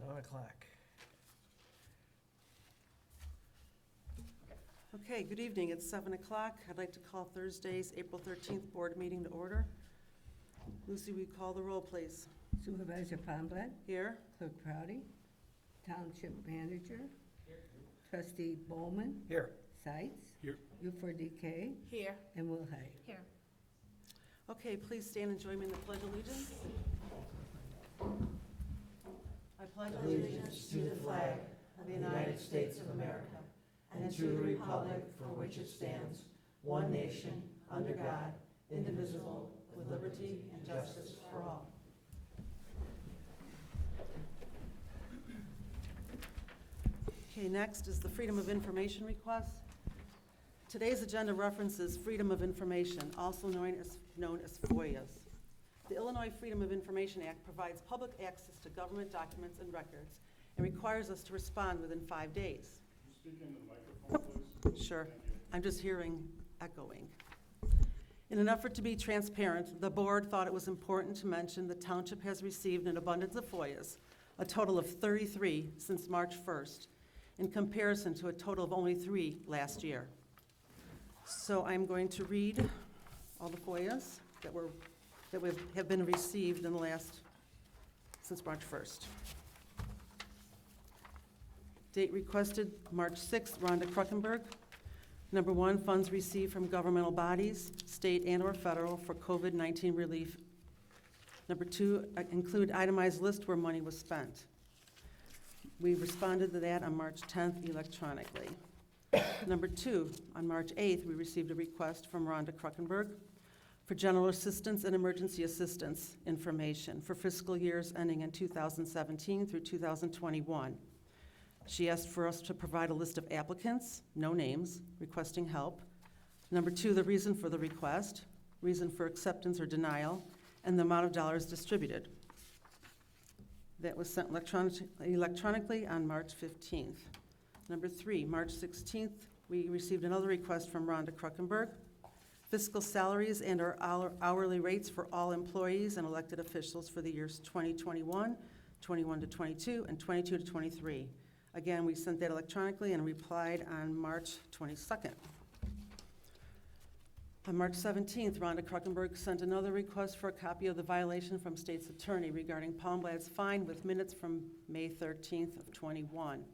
7:00. Okay, good evening. It's 7 o'clock. I'd like to call Thursday's April 13th board meeting to order. Lucy, will you call the roll, please? Supervisor Pomblett, Here. Clerk Proudy, Township Manager, Trustee Bowman, Here. Seitz, Here. Buford DK, Here. and Will Hay. Here. Okay, please stand and join me in the Pledge of Allegiance. I pledge Allegiance to the flag of the United States of America and to the republic for which it stands, one nation, under God, indivisible, with liberty and justice for all. Okay, next is the Freedom of Information request. Today's agenda references Freedom of Information, also known as FOIAs. The Illinois Freedom of Information Act provides public access to government documents and records and requires us to respond within 5 days. Speak into the microphone, please. Sure. I'm just hearing echoing. In an effort to be transparent, the board thought it was important to mention the township has received an abundance of FOIAs, a total of 33 since March 1st, in comparison to a total of only 3 last year. So I'm going to read all the FOIAs that have been received in the since March 1st. Date requested, March 6th, Rhonda Kruckenberg. Number 1, funds received from governmental bodies, state and/or federal, for COVID-19 relief. Number 2, include itemized list where money was spent. We responded to that on March 10th electronically. Number 2, on March 8th, we received a request from Rhonda Kruckenberg for general assistance and emergency assistance information for fiscal years ending in 2017 through 2021. She asked for us to provide a list of applicants, no names, requesting help. Number 2, the reason for the request, reason for acceptance or denial, and the amount of dollars distributed. That was sent electronically on March 15th. Number 3, March 16th, we received another request from Rhonda Kruckenberg. Fiscal salaries and/or hourly rates for all employees and elected officials for the years 2021, 21 to 22, and 22 to 23. Again, we sent that electronically and replied on March 22nd. On March 17th, Rhonda Kruckenberg sent another request for a copy of the violation from state's attorney regarding Palmblad's fine with minutes from May 13th of 21.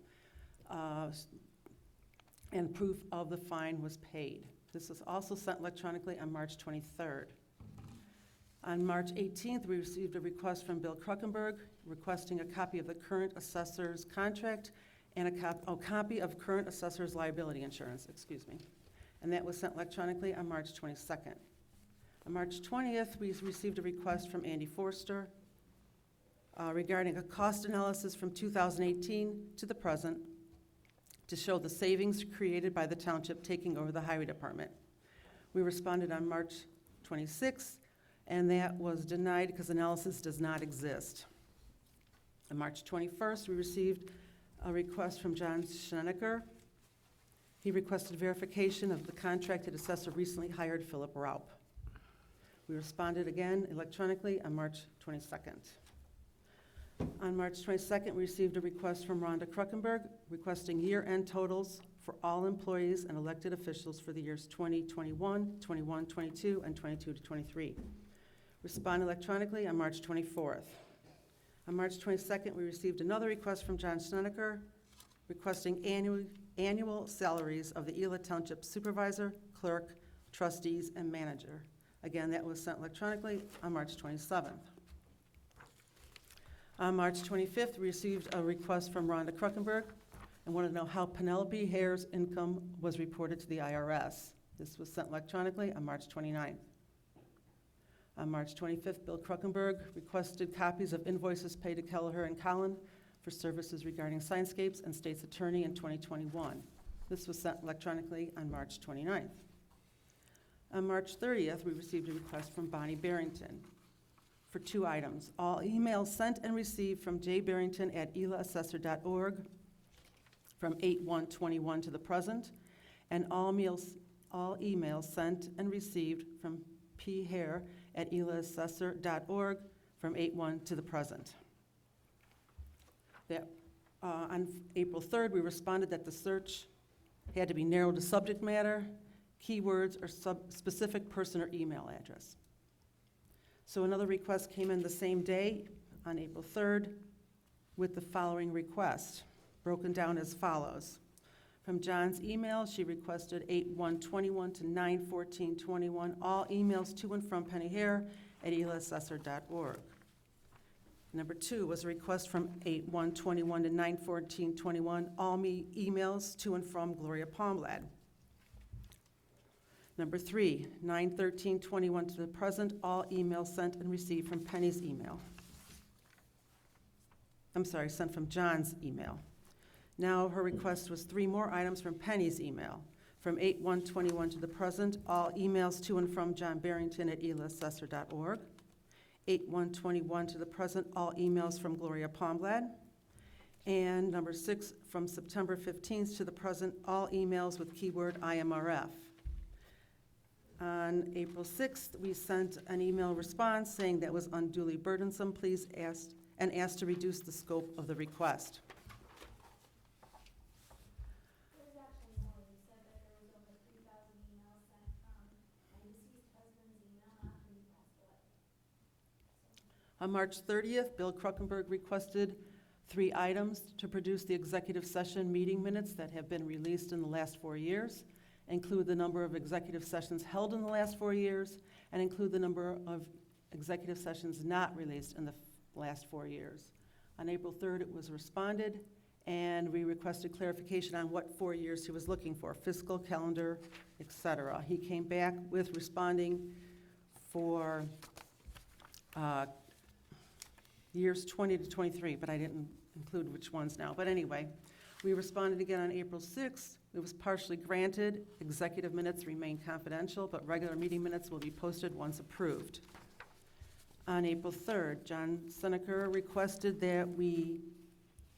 And proof of the fine was paid. This was also sent electronically on March 23rd. On March 18th, we received a request from Bill Kruckenberg requesting a copy of the current assessor's contract and a copy of current assessor's liability insurance, and that was sent electronically on March 22nd. On March 20th, we received a request from Andy Forster regarding a cost analysis from 2018 to the present to show the savings created by the township taking over the highway department. We responded on March 26th, and that was denied because analysis does not exist. On March 21st, we received a request from John Schneneker. He requested verification of the contracted assessor recently hired Philip Raup. We responded again electronically on March 22nd. On March 22nd, we received a request from Rhonda Kruckenberg requesting year-end totals for all employees and elected officials for the years 2021, 21, 22, and 22 to 23. Respond electronically on March 24th. On March 22nd, we received another request from John Schneneker requesting annual salaries of the Ela Township supervisor, clerk, trustees, and manager. Again, that was sent electronically on March 27th. On March 25th, we received a request from Rhonda Kruckenberg and wanted to know how Penelope Hare's income was reported to the IRS. This was sent electronically on March 29th. On March 25th, Bill Kruckenberg requested copies of invoices paid to Kelleher and Collin for services regarding Signscapes and state's attorney in 2021. This was sent electronically on March 29th. On March 30th, we received a request from Bonnie Barrington for 2 items. All emails sent and received from jbarrington@elaassessor.org from 8/1/21 to the present, and all emails sent and received from p.hare@elaassessor.org from 8/1 to the present. On April 3rd, we responded that the search had to be narrowed to subject matter, keywords, or specific person or email address. So another request came in the same day, on April 3rd, with the following request, broken down as follows. From John's email, she requested 8/1/21 to 9/14/21, all emails to and from Penny Hare at elassessor.org. Number 2 was a request from 8/1/21 to 9/14/21, all emails to and from Gloria Palmblad. Number 3, 9/13/21 to the present, all emails sent and received from Penny's email. Sent from John's email. Now her request was 3 more items from Penny's email. From 8/1/21 to the present, all emails to and from John Barrington at elassessor.org. 8/1/21 to the present, all emails from Gloria Palmblad. And number 6, from September 15th to the present, all emails with keyword IMRF. On April 6th, we sent an email response saying that was unduly burdensome, asked to reduce the scope of the request. There's actually more. You said that there was over 3,000 emails sent from my deceased husband's email after he passed away. On March 30th, Bill Kruckenberg requested 3 items to produce the executive session meeting minutes that have been released in the last 4 years, include the number of executive sessions held in the last 4 years, and include the number of executive sessions not released in the last 4 years. On April 3rd, it was responded, and we requested clarification on what 4 years he was looking for, fiscal, calendar, et cetera. He came back with responding for years 20 to 23, but I didn't include which ones now. But anyway, we responded again on April 6th. It was partially granted. Executive minutes remain confidential, but regular meeting minutes will be posted once approved. On April 3rd, John Seneca requested that we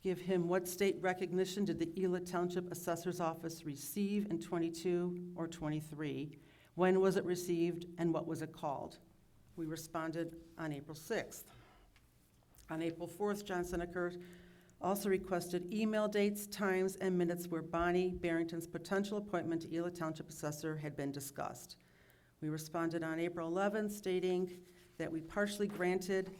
give him what state recognition did the Ela Township Assessor's Office receive in 22 or 23? When was it received and what was it called? We responded on April 6th. On April 4th, John Seneca also requested email dates, times, and minutes where Bonnie Barrington's potential appointment to Ela Township Assessor had been discussed. We responded on April 11th stating that we partially granted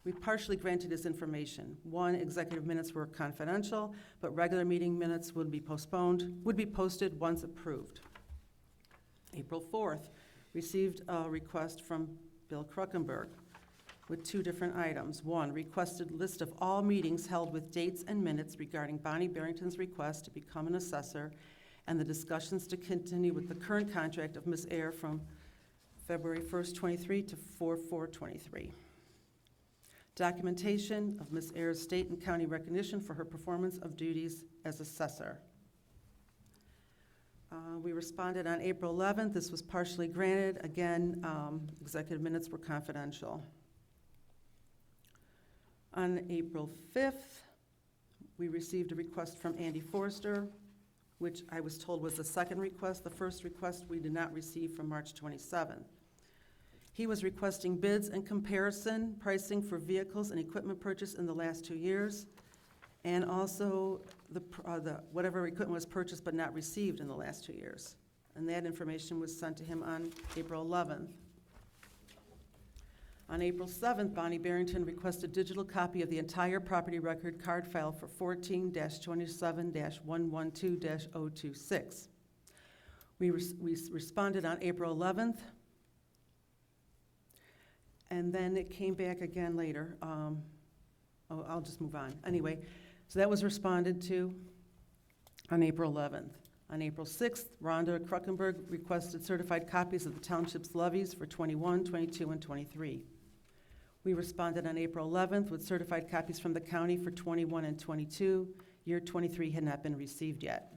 his information. 1, executive minutes were confidential, but regular meeting minutes would be posted once approved. April 4th, received a request from Bill Kruckenberg with 2 different items. 1, requested list of all meetings held with dates and minutes regarding Bonnie Barrington's request to become an assessor and the discussions to continue with the current contract of Ms. Ayer from February 1st, 23 to 4/4/23. Documentation of Ms. Ayer's state and county recognition for her performance of duties as assessor. We responded on April 11th. This was partially granted. Again, executive minutes were confidential. On April 5th, we received a request from Andy Forrester, which I was told was the second request. The first request we did not receive from March 27th. He was requesting bids and comparison pricing for vehicles and equipment purchased in the last 2 years, and also the whatever equipment was purchased but not received in the last 2 years. And that information was sent to him on April 11th. On April 7th, Bonnie Barrington requested a digital copy of the entire property record card file for 14-27-112-026. We responded on April 11th, and then it came back again later. I'll just move on. Anyway, so that was responded to on April 11th. On April 6th, Rhonda Kruckenberg requested certified copies of the township's levies for 21, 22, and 23. We responded on April 11th with certified copies from the county for 21 and 22. Year 23 had not been received yet.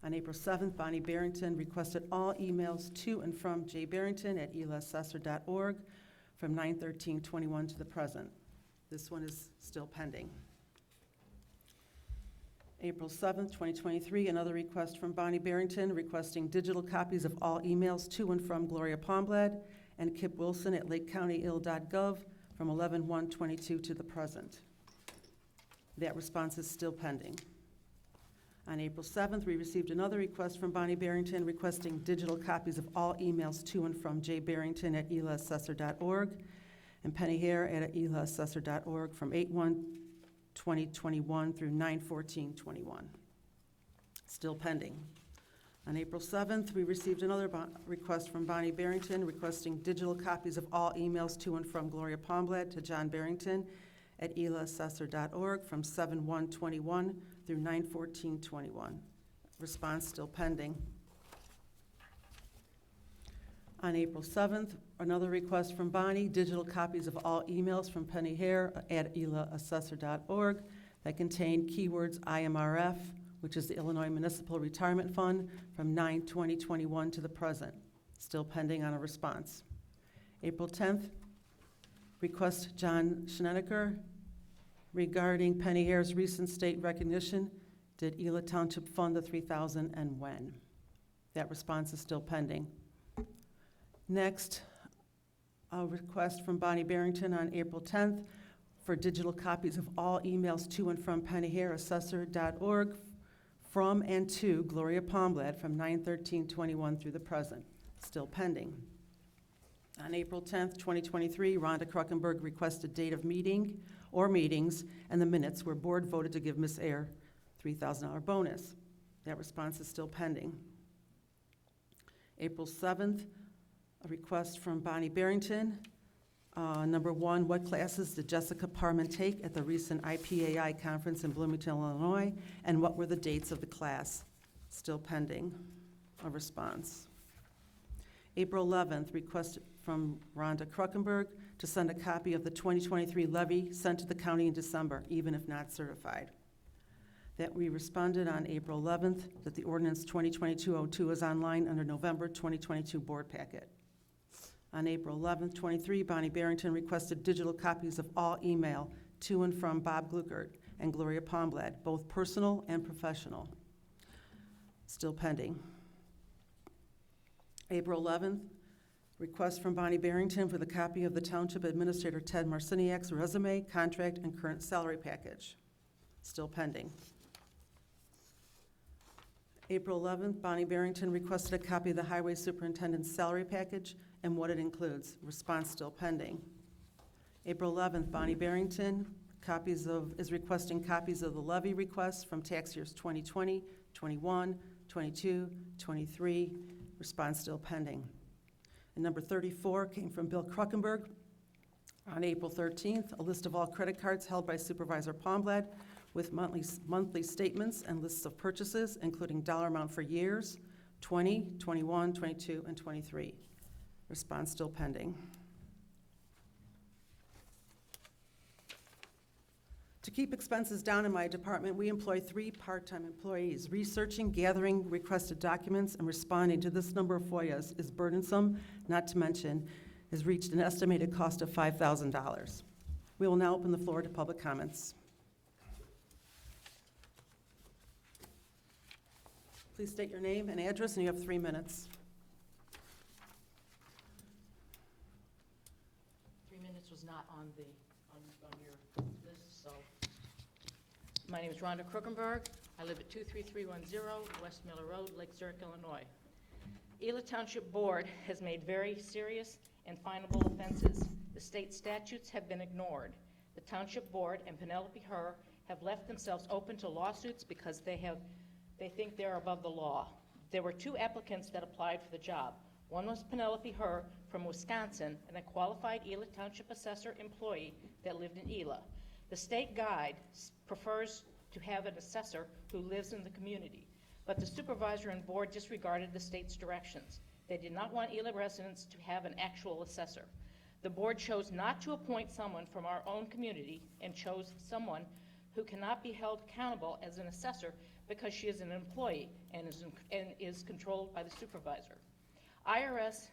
On April 7th, Bonnie Barrington requested all emails to and from J. Barrington at elassessor.org from 9/13/21 to the present. This one is still pending. April 7th, 2023, another request from Bonnie Barrington requesting digital copies of all emails to and from Gloria Palmblad and Kip Wilson at lakecountyil.gov from 11/1/22 to the present. That response is still pending. On April 7th, we received another request from Bonnie Barrington requesting digital copies of all emails to and from jbarrington@elaassessor.org and Penny Hare at elaassessor.org from 8/1/2021 through 9/14/21. Still pending. On April 7th, we received another request from Bonnie Barrington requesting digital copies of all emails to and from Gloria Palmblad to John Barrington at elaassessor.org from 7/1/21 through 9/14/21. Response still pending. On April 7th, another request from Bonnie, digital copies of all emails from Penny Hare at elaassessor.org that contain keywords IMRF, which is the Illinois Municipal Retirement Fund, from 9/20/21 to the present. Still pending on a response. April 10th, request John Schneneker regarding Penny Hare's recent state recognition. Did Ela Township fund the $3,000 and when? That response is still pending. Next, a request from Bonnie Barrington on April 10th for digital copies of all emails to and from Penny Hare, assessor.org, from and to Gloria Palmblad from 9/13/21 through the present. Still pending. On April 10th, 2023, Rhonda Kruckenberg requested date of meeting or meetings and the minutes where board voted to give Ms. Ayer $3,000 bonus. That response is still pending. April 7th, a request from Bonnie Barrington. Number one, what classes did Jessica Parman take at the recent IPAI conference in Bloomington, Illinois, and what were the dates of the class? Still pending a response. April 11th, request from Rhonda Kruckenberg to send a copy of the 2023 levy sent to the county in December, even if not certified. That we responded on April 11th that the ordinance 2022-02 is online under November 2022 board packet. On April 11th, 23, Bonnie Barrington requested digital copies of all email to and from Bob Gluckert and Gloria Palmblad, both personal and professional. Still pending. April 11th, request from Bonnie Barrington for the copy of the Township Administrator Ted Marciniak's resume, contract, and current salary package. Still pending. April 11th, Bonnie Barrington requested a copy of the Highway Superintendent's salary package and what it includes. Response still pending. April 11th, Bonnie Barrington is requesting copies of the levy requests from tax years 2020, 21, 22, 23. Response still pending. And number 34 came from Bill Kruckenberg. On April 13th, a list of all credit cards held by Supervisor Palmblad with monthly statements and lists of purchases, including dollar amount for years, 20, 21, 22, and 23. Response still pending. To keep expenses down in my department, we employ 3 part-time employees. Researching, gathering requested documents, and responding to this number of FOIAs is burdensome, not to mention has reached an estimated cost of $5,000. We will now open the floor to public comments. Please state your name and address, and you have 3 minutes. 3 minutes was not on the, on your list, so. My name is Rhonda Kruckenberg. I live at 23310 West Miller Road, Lake Zurich, Illinois. Ela Township Board has made very serious and finable offenses. The state statutes have been ignored. The Township Board and Penelope Herr have left themselves open to lawsuits because they think they're above the law. There were 2 applicants that applied for the job. One was Penelope Herr from Wisconsin, and a qualified Ela Township assessor employee that lived in Ela. The state guide prefers to have an assessor who lives in the community, but the supervisor and board disregarded the state's directions. They did not want Ela residents to have an actual assessor. The board chose not to appoint someone from our own community and chose someone who cannot be held accountable as an assessor because she is an employee and is controlled by the supervisor. IRS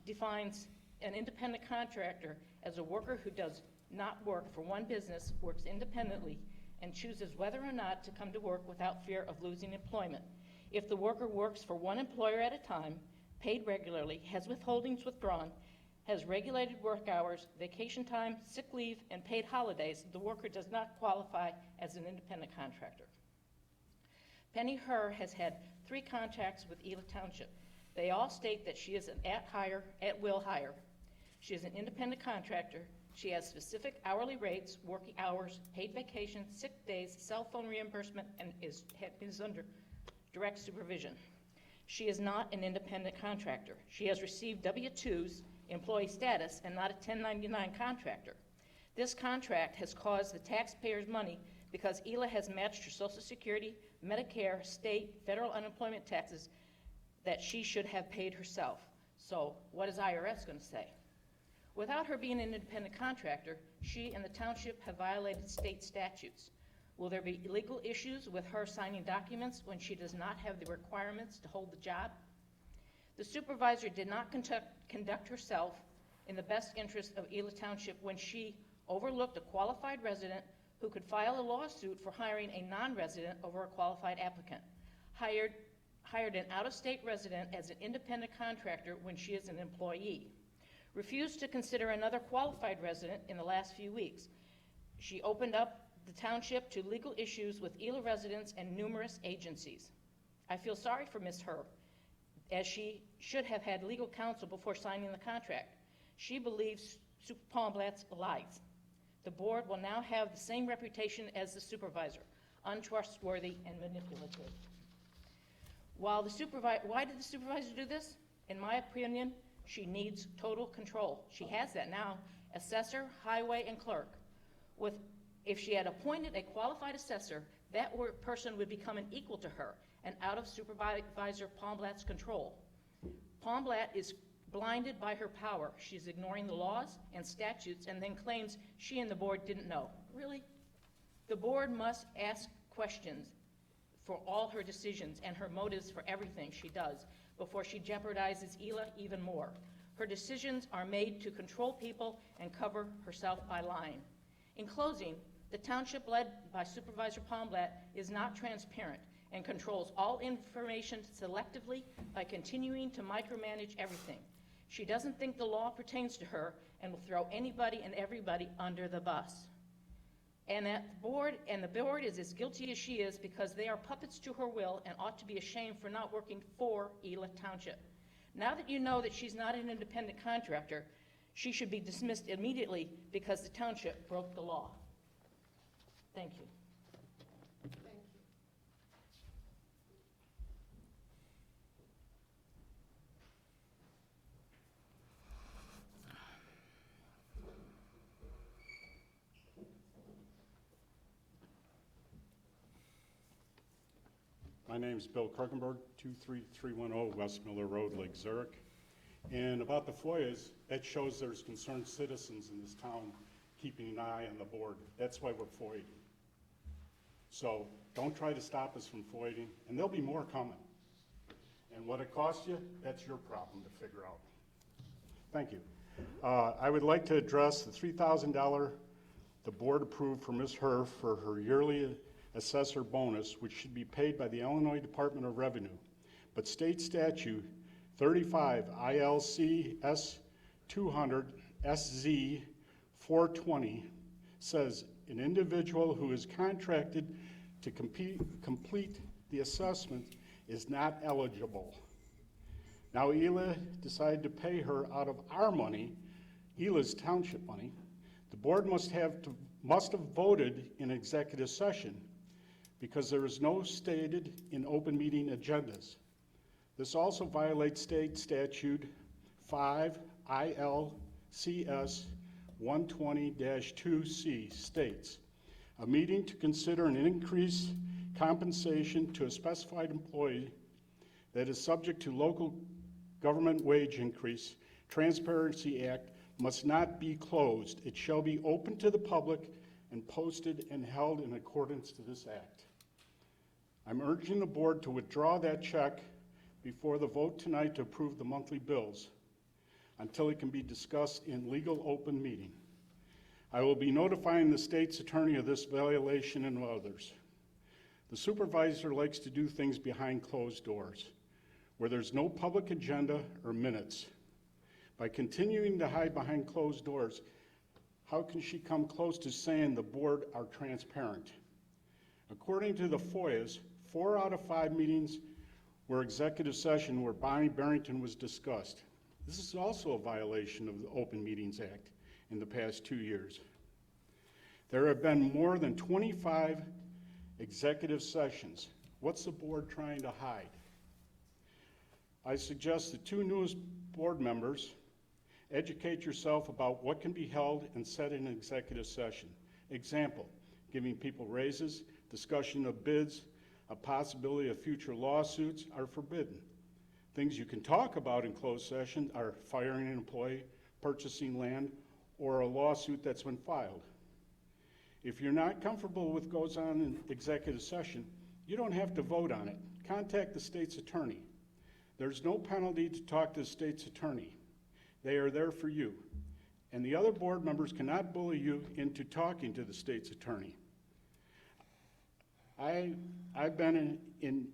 defines an independent contractor as a worker who does not work for one business, works independently, and chooses whether or not to come to work without fear of losing employment. If the worker works for one employer at a time, paid regularly, has withholdings withdrawn, has regulated work hours, vacation time, sick leave, and paid holidays, the worker does not qualify as an independent contractor. Penny Herr has had 3 contracts with Ela Township. They all state that she is an at-will hire. She is an independent contractor. She has specific hourly rates, working hours, paid vacation, sick days, cell phone reimbursement, and is under direct supervision. She is not an independent contractor. She has received W-2s, employee status, and not a 1099 contractor. This contract has caused the taxpayers' money because Ela has matched her Social Security, Medicare, state, federal unemployment taxes that she should have paid herself. So what is IRS going to say? Without her being an independent contractor, she and the township have violated state statutes. Will there be legal issues with her signing documents when she does not have the requirements to hold the job? The supervisor did not conduct herself in the best interest of Ela Township when she overlooked a qualified resident who could file a lawsuit for hiring a non-resident over a qualified applicant, hired an out-of-state resident as an independent contractor when she is an employee, refused to consider another qualified resident in the last few weeks. She opened up the township to legal issues with Ela residents and numerous agencies. I feel sorry for Ms. Herb, as she should have had legal counsel before signing the contract. She believes Super Palmblatt's lies. The board will now have the same reputation as the supervisor, untrustworthy and manipulative. Why did the supervisor do this? In my opinion, she needs total control. She has that now, assessor, highway, and clerk. If she had appointed a qualified assessor, that person would become an equal to her and out of Supervisor Palmblatt's control. Palmblatt is blinded by her power. She's ignoring the laws and statutes and then claims she and the board didn't know. Really? The board must ask questions for all her decisions and her motives for everything she does before she jeopardizes Ela even more. Her decisions are made to control people and cover herself by lying. In closing, the township led by Supervisor Palmblatt is not transparent and controls all information selectively by continuing to micromanage everything. She doesn't think the law pertains to her and will throw anybody and everybody under the bus. And the board is as guilty as she is because they are puppets to her will and ought to be ashamed for not working for Ela Township. Now that you know that she's not an independent contractor, she should be dismissed immediately because the township broke the law. Thank you. My name's Bill Kirkenberg, 23310 West Miller Road, Lake Zurich. And about the FOIAs, that shows there's concerned citizens in this town keeping an eye on the board. That's why we're FOIAing. So don't try to stop us from FOIAing, and there'll be more coming. And what it costs you, that's your problem to figure out. Thank you. I would like to address the $3,000 the board approved for Ms. Herr for her yearly assessor bonus, which should be paid by the Illinois Department of Revenue. But state statute 35 ILCS 200 SZ 420 says an individual who is contracted to complete the assessment is not eligible. Now Ela decided to pay her out of our money, Ela's township money. The board must have voted in executive session because there is no stated in open meeting agendas. This also violates state statute 5 ILCS 120-2C states, a meeting to consider an increased compensation to a specified employee that is subject to local government wage increase, Transparency Act, must not be closed. It shall be open to the public and posted and held in accordance to this act. I'm urging the board to withdraw that check before the vote tonight to approve the monthly bills until it can be discussed in legal open meeting. I will be notifying the state's attorney of this violation and others. The supervisor likes to do things behind closed doors, where there's no public agenda or minutes. By continuing to hide behind closed doors, how can she come close to saying the board are transparent? According to the FOIAs, 4 out of 5 meetings were executive session where Bonnie Barrington was discussed. This is also a violation of the Open Meetings Act in the past 2 years. There have been more than 25 executive sessions. What's the board trying to hide? I suggest the 2 newest board members educate yourself about what can be held and said in an executive session. Example, giving people raises, discussion of bids, a possibility of future lawsuits are forbidden. Things you can talk about in closed session are firing an employee, purchasing land, or a lawsuit that's been filed. If you're not comfortable with what goes on in executive session, you don't have to vote on it. Contact the state's attorney. There's no penalty to talk to the state's attorney. They are there for you. And the other board members cannot bully you into talking to the state's attorney. I've been in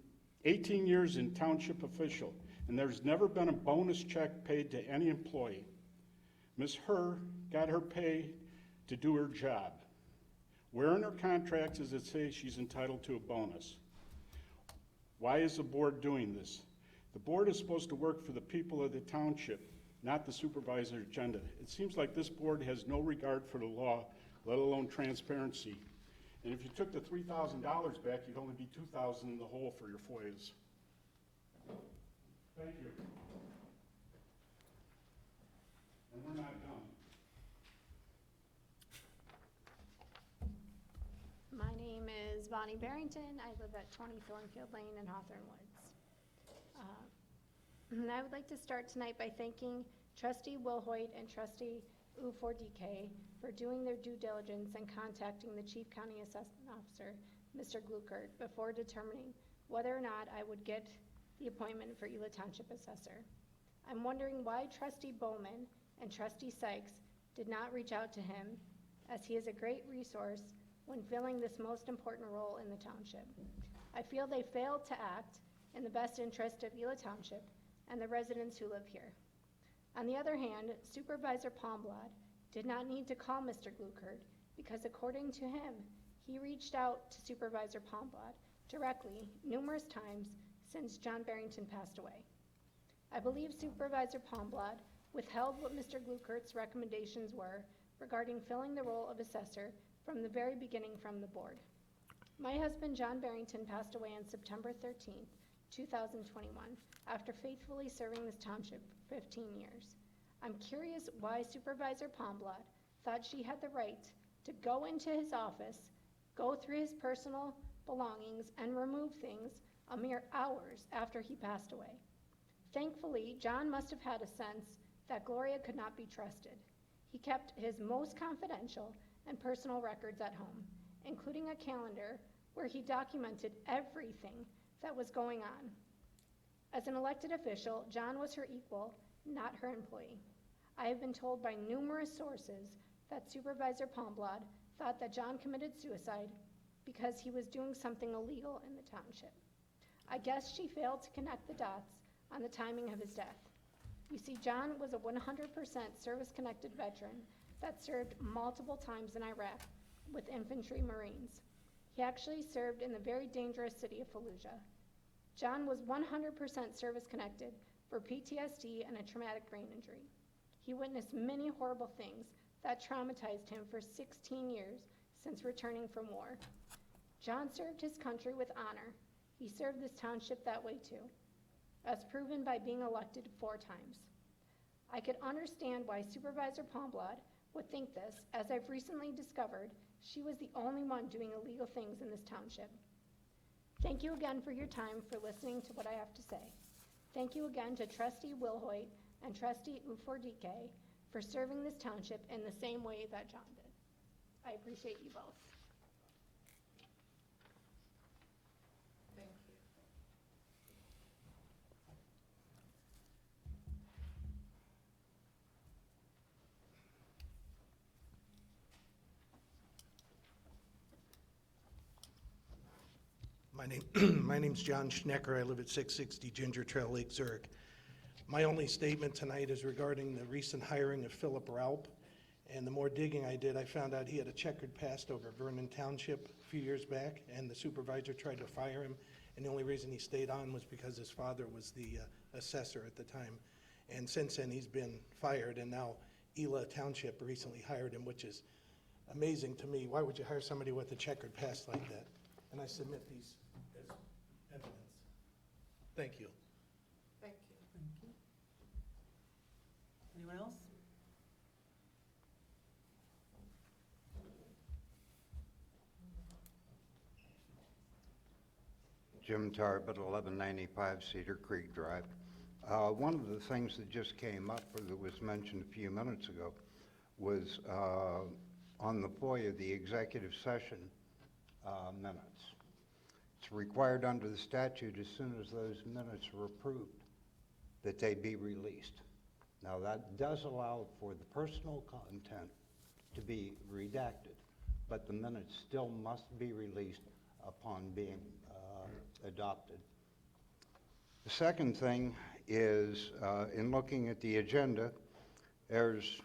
18 years in township official, and there's never been a bonus check paid to any employee. Ms. Herr got her pay to do her job. Where in her contracts does it say she's entitled to a bonus? Why is the board doing this? The board is supposed to work for the people of the township, not the supervisor's agenda. It seems like this board has no regard for the law, let alone transparency. And if you took the $3,000 back, you'd only be $2,000 in the hole for your FOIAs. Thank you. And we're not done. My name is Bonnie Barrington. I live at 20 Thornfield Lane in Hawthorne Woods. And I would like to start tonight by thanking Trustee Wilhoit and Trustee U4DK for doing their due diligence and contacting the Chief County Assessment Officer, Mr. Glukert, before determining whether or not I would get the appointment for Ela Township Assessor. I'm wondering why Trustee Bowman and Trustee Sykes did not reach out to him, as he is a great resource when filling this most important role in the township. I feel they failed to act in the best interest of Ela Township and the residents who live here. On the other hand, Supervisor Palmblad did not need to call Mr. Glukert because, according to him, he reached out to Supervisor Palmblad directly numerous times since John Barrington passed away. I believe Supervisor Palmblad withheld what Mr. Glukert's recommendations were regarding filling the role of assessor from the very beginning from the board. My husband, John Barrington, passed away on September 13th, 2021, after faithfully serving this township for 15 years. I'm curious why Supervisor Palmblad thought she had the right to go into his office, go through his personal belongings, and remove things a mere hours after he passed away. Thankfully, John must have had a sense that Gloria could not be trusted. He kept his most confidential and personal records at home, including a calendar where he documented everything that was going on. As an elected official, John was her equal, not her employee. I have been told by numerous sources that Supervisor Palmblad thought that John committed suicide because he was doing something illegal in the township. I guess she failed to connect the dots on the timing of his death. You see, John was a 100% service-connected veteran that served multiple times in Iraq with infantry Marines. He actually served in the very dangerous city of Fallujah. John was 100% service-connected for PTSD and a traumatic brain injury. He witnessed many horrible things that traumatized him for 16 years since returning from war. John served his country with honor. He served this township that way too, as proven by being elected 4 times. I could understand why Supervisor Palmblad would think this, as I've recently discovered she was the only one doing illegal things in this township. Thank you again for your time, for listening to what I have to say. Thank you again to Trustee Wilhoit and Trustee U4DK for serving this township in the same way that John did. I appreciate you both. Thank you. My name's John Schnecker. I live at 660 Ginger Trail, Lake Zurich. My only statement tonight is regarding the recent hiring of Philip Raup. And the more digging I did, I found out he had a checkered past over at Vernon Township a few years back, and the supervisor tried to fire him. And the only reason he stayed on was because his father was the assessor at the time. And since then, he's been fired, and now Ela Township recently hired him, which is amazing to me. Why would you hire somebody with a checkered past like that? And I submit these as evidence. Thank you. Thank you. Anyone else? Jim Tarbett, 1195 Cedar Creek Drive. One of the things that just came up, or that was mentioned a few minutes ago, was on the FOIA, the executive session minutes. It's required under the statute as soon as those minutes are approved that they be released. Now that does allow for the personal content to be redacted, but the minutes still must be released upon being adopted. The second thing is, in looking at the agenda, there's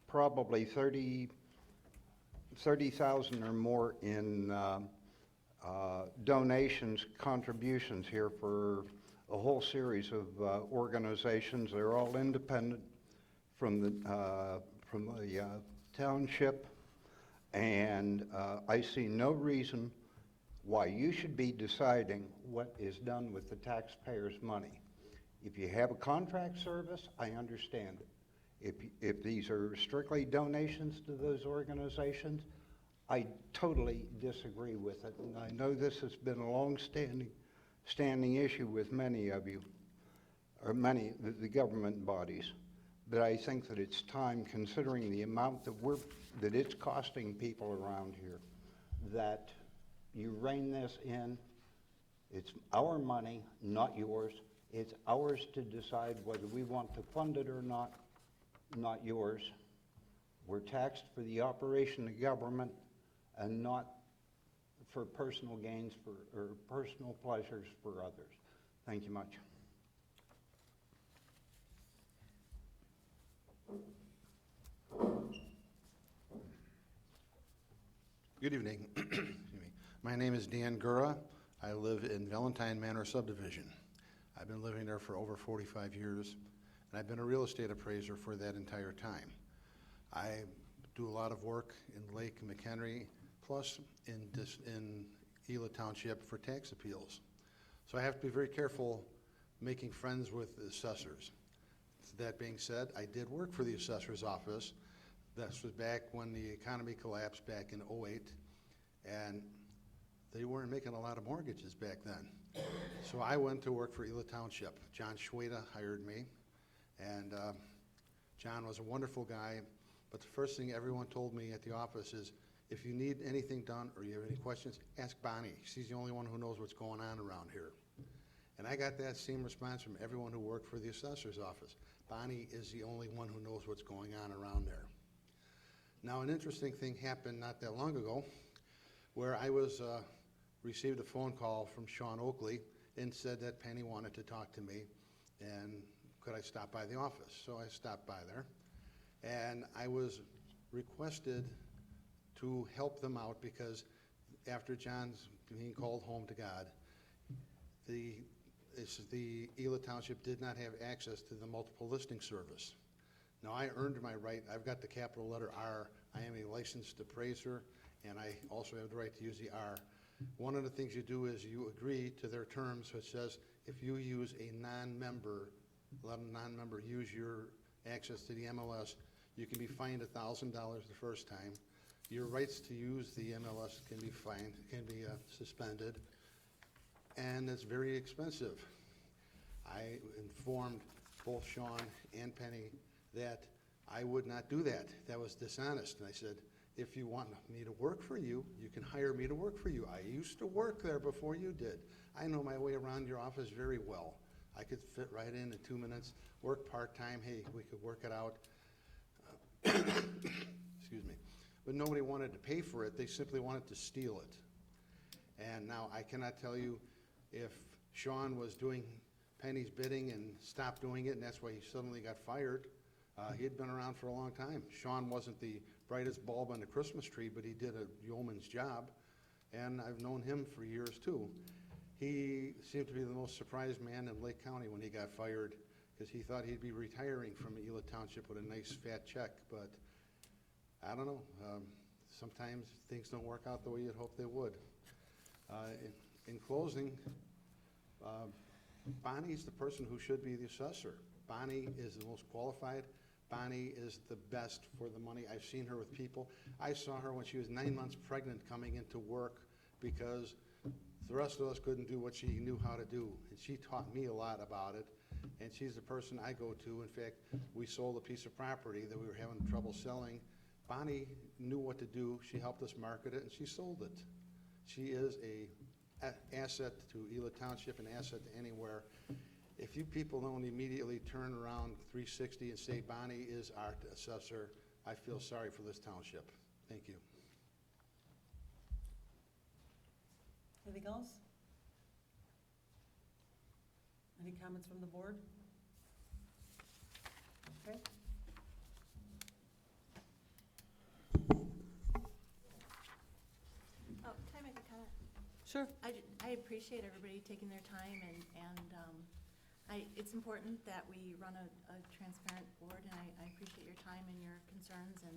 probably 30,000 or more in donations, contributions here for a whole series of organizations. They're all independent from the township, and I see no reason why you should be deciding what is done with the taxpayers' money. If you have a contract service, I understand it. If these are strictly donations to those organizations, I totally disagree with it. And I know this has been a long-standing issue with many of you, or many of the government bodies. But I think that it's time, considering the amount that it's costing people around here, that you rein this in. It's our money, not yours. It's ours to decide whether we want to fund it or not yours. We're taxed for the operation of government and not for personal gains or personal pleasures for others. Thank you much. Good evening. Excuse me. My name is Dan Gura. I live in Valentine Manor subdivision. I've been living there for over 45 years, and I've been a real estate appraiser for that entire time. I do a lot of work in Lake McHenry, plus in Ela Township for tax appeals. So I have to be very careful making friends with the assessors. That being said, I did work for the assessor's office. This was back when the economy collapsed back in '08, and they weren't making a lot of mortgages back then. So I went to work for Ela Township. John Schweda hired me, and John was a wonderful guy, but the first thing everyone told me at the office is, if you need anything done or you have any questions, ask Bonnie. She's the only one who knows what's going on around here. And I got that same response from everyone who worked for the assessor's office. Bonnie is the only one who knows what's going on around there. Now, an interesting thing happened not that long ago, where I received a phone call from Sean Oakley and said that Penny wanted to talk to me, and could I stop by the office? So I stopped by there, and I was requested to help them out because after John's being called home to God, the Ela Township did not have access to the multiple listing service. Now, I earned my right. I've got the capital letter R. I am a licensed appraiser, and I also have the right to use the R. One of the things you do is you agree to their terms, which says if you use a non-member, let a non-member use your access to the MLS, you can be fined $1,000 the first time. Your rights to use the MLS can be fined, can be suspended, and it's very expensive. I informed both Sean and Penny that I would not do that. That was dishonest. And I said, if you want me to work for you, you can hire me to work for you. I used to work there before you did. I know my way around your office very well. I could fit right in 2 minutes, work part-time. Hey, we could work it out. Excuse me. But nobody wanted to pay for it. They simply wanted to steal it. And now I cannot tell you if Sean was doing pennies bidding and stopped doing it, and that's why he suddenly got fired. He had been around for a long time. Sean wasn't the brightest bulb on the Christmas tree, but he did a yeoman's job, and I've known him for years too. He seemed to be the most surprised man in Lake County when he got fired, because he thought he'd be retiring from Ela Township with a nice fat check, but I don't know. Sometimes things don't work out the way you'd hope they would. In closing, Bonnie's the person who should be the assessor. Bonnie is the most qualified. Bonnie is the best for the money. I've seen her with people. I saw her when she was 9 months pregnant coming into work because the rest of us couldn't do what she knew how to do. And she taught me a lot about it. And she's the person I go to. In fact, we sold a piece of property that we were having trouble selling. Bonnie knew what to do. She helped us market it, and she sold it. She is an asset to Ela Township, an asset to anywhere. If you people don't immediately turn around 360 and say Bonnie is our assessor, I feel sorry for this township. Thank you. Anything else? Any comments from the board? Okay. Oh, can I make a comment? Sure. I appreciate everybody taking their time, and it's important that we run a transparent board, and I appreciate your time and your concerns, and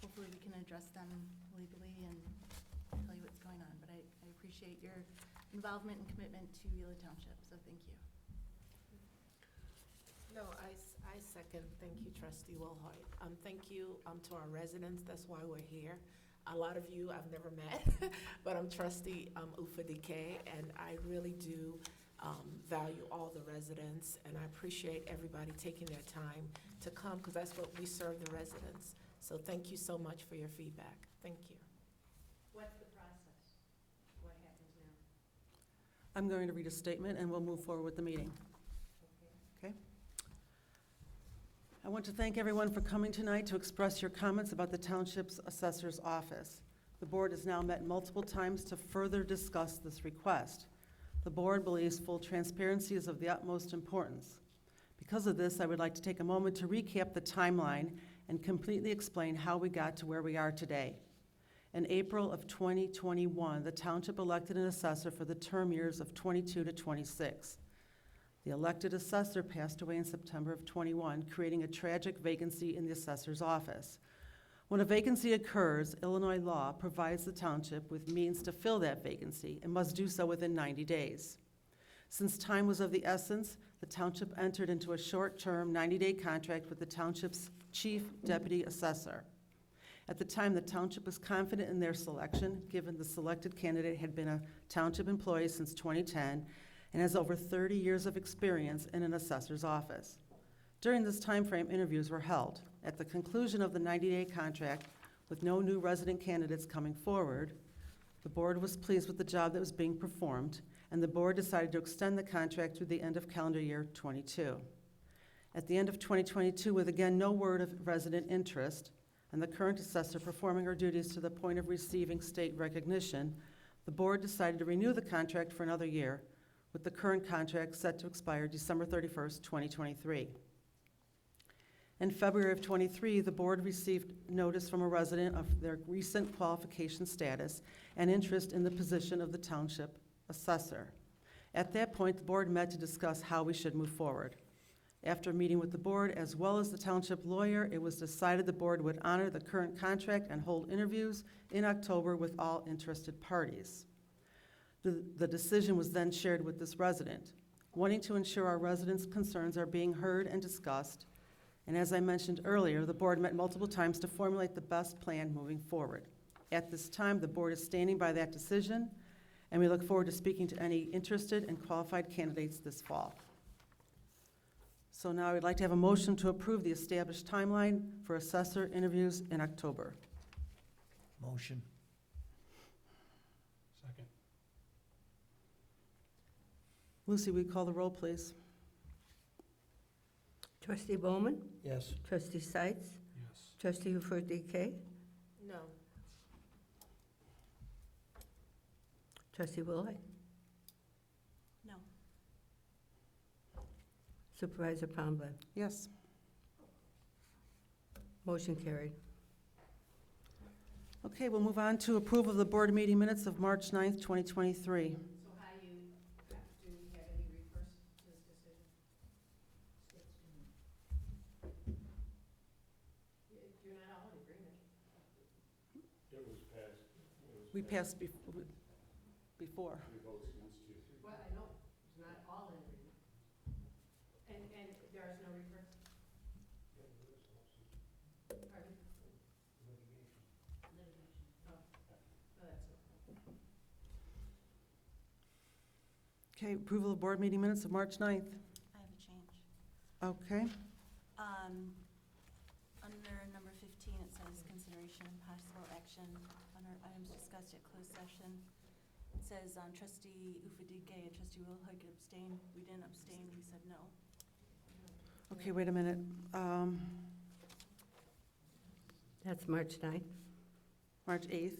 hopefully we can address them legally and tell you what's going on. But I appreciate your involvement and commitment to Ela Township, so thank you. No, I second. Thank you, Trustee Wilhoit. Thank you to our residents. That's why we're here. A lot of you I've never met, but I'm Trustee Ufadike, and I really do value all the residents, and I appreciate everybody taking their time to come, because that's what we serve the residents. So thank you so much for your feedback. Thank you. What's the process? What happens now? I'm going to read a statement, and we'll move forward with the meeting. Okay? I want to thank everyone for coming tonight to express your comments about the Township's Assessor's Office. The board has now met multiple times to further discuss this request. The board believes full transparency is of the utmost importance. Because of this, I would like to take a moment to recap the timeline and completely explain how we got to where we are today. In April of 2021, the Township elected an assessor for the term years of 22 to 26. The elected assessor passed away in September of 21, creating a tragic vacancy in the assessor's office. When a vacancy occurs, Illinois law provides the township with means to fill that vacancy and must do so within 90 days. Since time was of the essence, the township entered into a short-term 90-day contract with the township's chief deputy assessor. At the time, the township was confident in their selection, given the selected candidate had been a township employee since 2010 and has over 30 years of experience in an assessor's office. During this time frame, interviews were held. At the conclusion of the 90-day contract, with no new resident candidates coming forward, the board was pleased with the job that was being performed, and the board decided to extend the contract through the end of calendar year 22. At the end of 2022, with again no word of resident interest, and the current assessor performing her duties to the point of receiving state recognition, the board decided to renew the contract for another year, with the current contract set to expire December 31st, 2023. In February of 23, the board received notice from a resident of their recent qualification status and interest in the position of the township assessor. At that point, the board met to discuss how we should move forward. After meeting with the board as well as the township lawyer, it was decided the board would honor the current contract and hold interviews in October with all interested parties. The decision was then shared with this resident. Wanting to ensure our residents' concerns are being heard and discussed, and as I mentioned earlier, the board met multiple times to formulate the best plan moving forward. At this time, the board is standing by that decision, and we look forward to speaking to any interested and qualified candidates this fall. So now I would like to have a motion to approve the established timeline for assessor interviews in October. Motion. Second. Lucy, will you call the roll, please? Trustee Bowman? Yes. Trustee Sites? Yes. Trustee Ufadike? No. Trustee Wilhoit? No. Supervisor Pomblin. Yes. Motion carried. Okay, we'll move on to approval of the board meeting minutes of March 9th, 2023. So how do you have any recourse to this decision? You're not all in agreement. It was passed. We passed before. Three votes against you. Well, I know, it's not all in agreement. And there is no recourse? Pardon? Litigation. Oh, that's okay. Okay, approval of board meeting minutes of March 9th. I have a change. Okay, Under number 15, it says consideration and possible action on our items discussed at closed session. It says trustee Ufadike and trustee Wilhoit abstain. We didn't abstain, we said no. okay, wait a minute. That's March 9th. March 8th.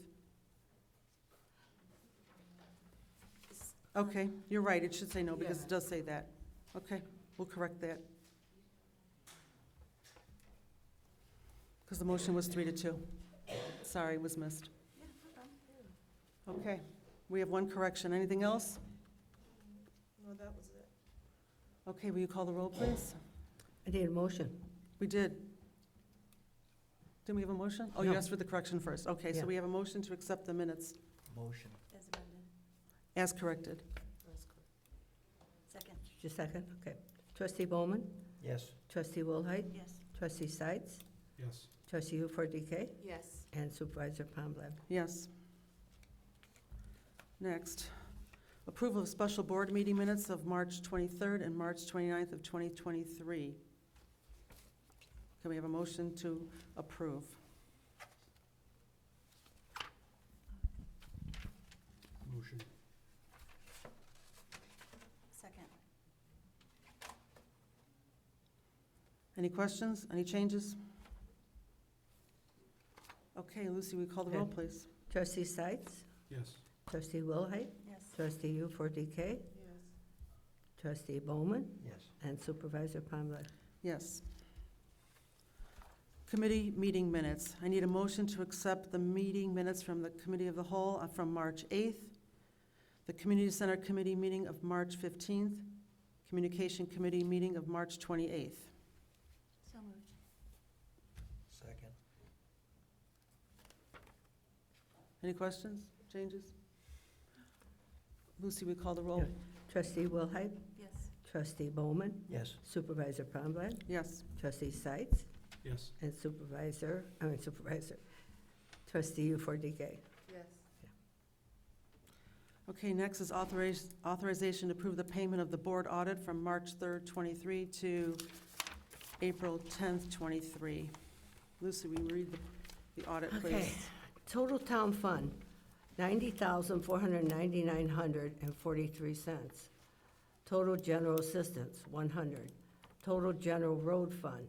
Okay, you're right, it should say no because it does say that. Okay, we'll correct that. Because the motion was 3-2. Sorry, it was missed. Yeah, no problem. Okay, we have one correction. Anything else? No, that was it. Okay, will you call the roll, please? I need a motion. We did. Didn't we have a motion? Oh, you No. asked for the correction first. Okay, so Yeah. we have a motion to accept the minutes Motion. As amended. as corrected. That's good. Second. Just a second, okay. Trustee Bowman, Yes. trustee Wilhite, Yes. trustee Sides, Yes. trustee Ufordike, Yes. and Supervisor Pomblin. Yes. Next, approval of special board meeting minutes of March 23rd and March 29th of 2023. Can we have a motion to approve? Motion. Second. Any questions? Any changes? Okay, Lucy, we call the roll, Okay. please. Trustee Sides, Yes. trustee Wilhite, Yes. trustee Ufordike, Yes. trustee Bowman, Yes. and Supervisor Pomblin. Yes. Committee meeting minutes. I need a motion to accept the meeting minutes from the Committee of the Whole from March 8th, the Community Center Committee meeting of March 15th, Communication Committee meeting of March 28th. So moved. Second. Any questions, changes? Lucy, we call the roll? Yeah. Trustee Wilhite, Yes. trustee Bowman, Yes. Supervisor Pomblin, Yes. trustee Sides, Yes. and trustee Ufordike. Yes. Okay, next is authorization to approve the payment of the board audit from March 3rd, 23 to April 10th, 23. Lucy, will you read the audit, please? Okay, total town fund, $90,499.43. Total general assistance, 100. Total general road fund,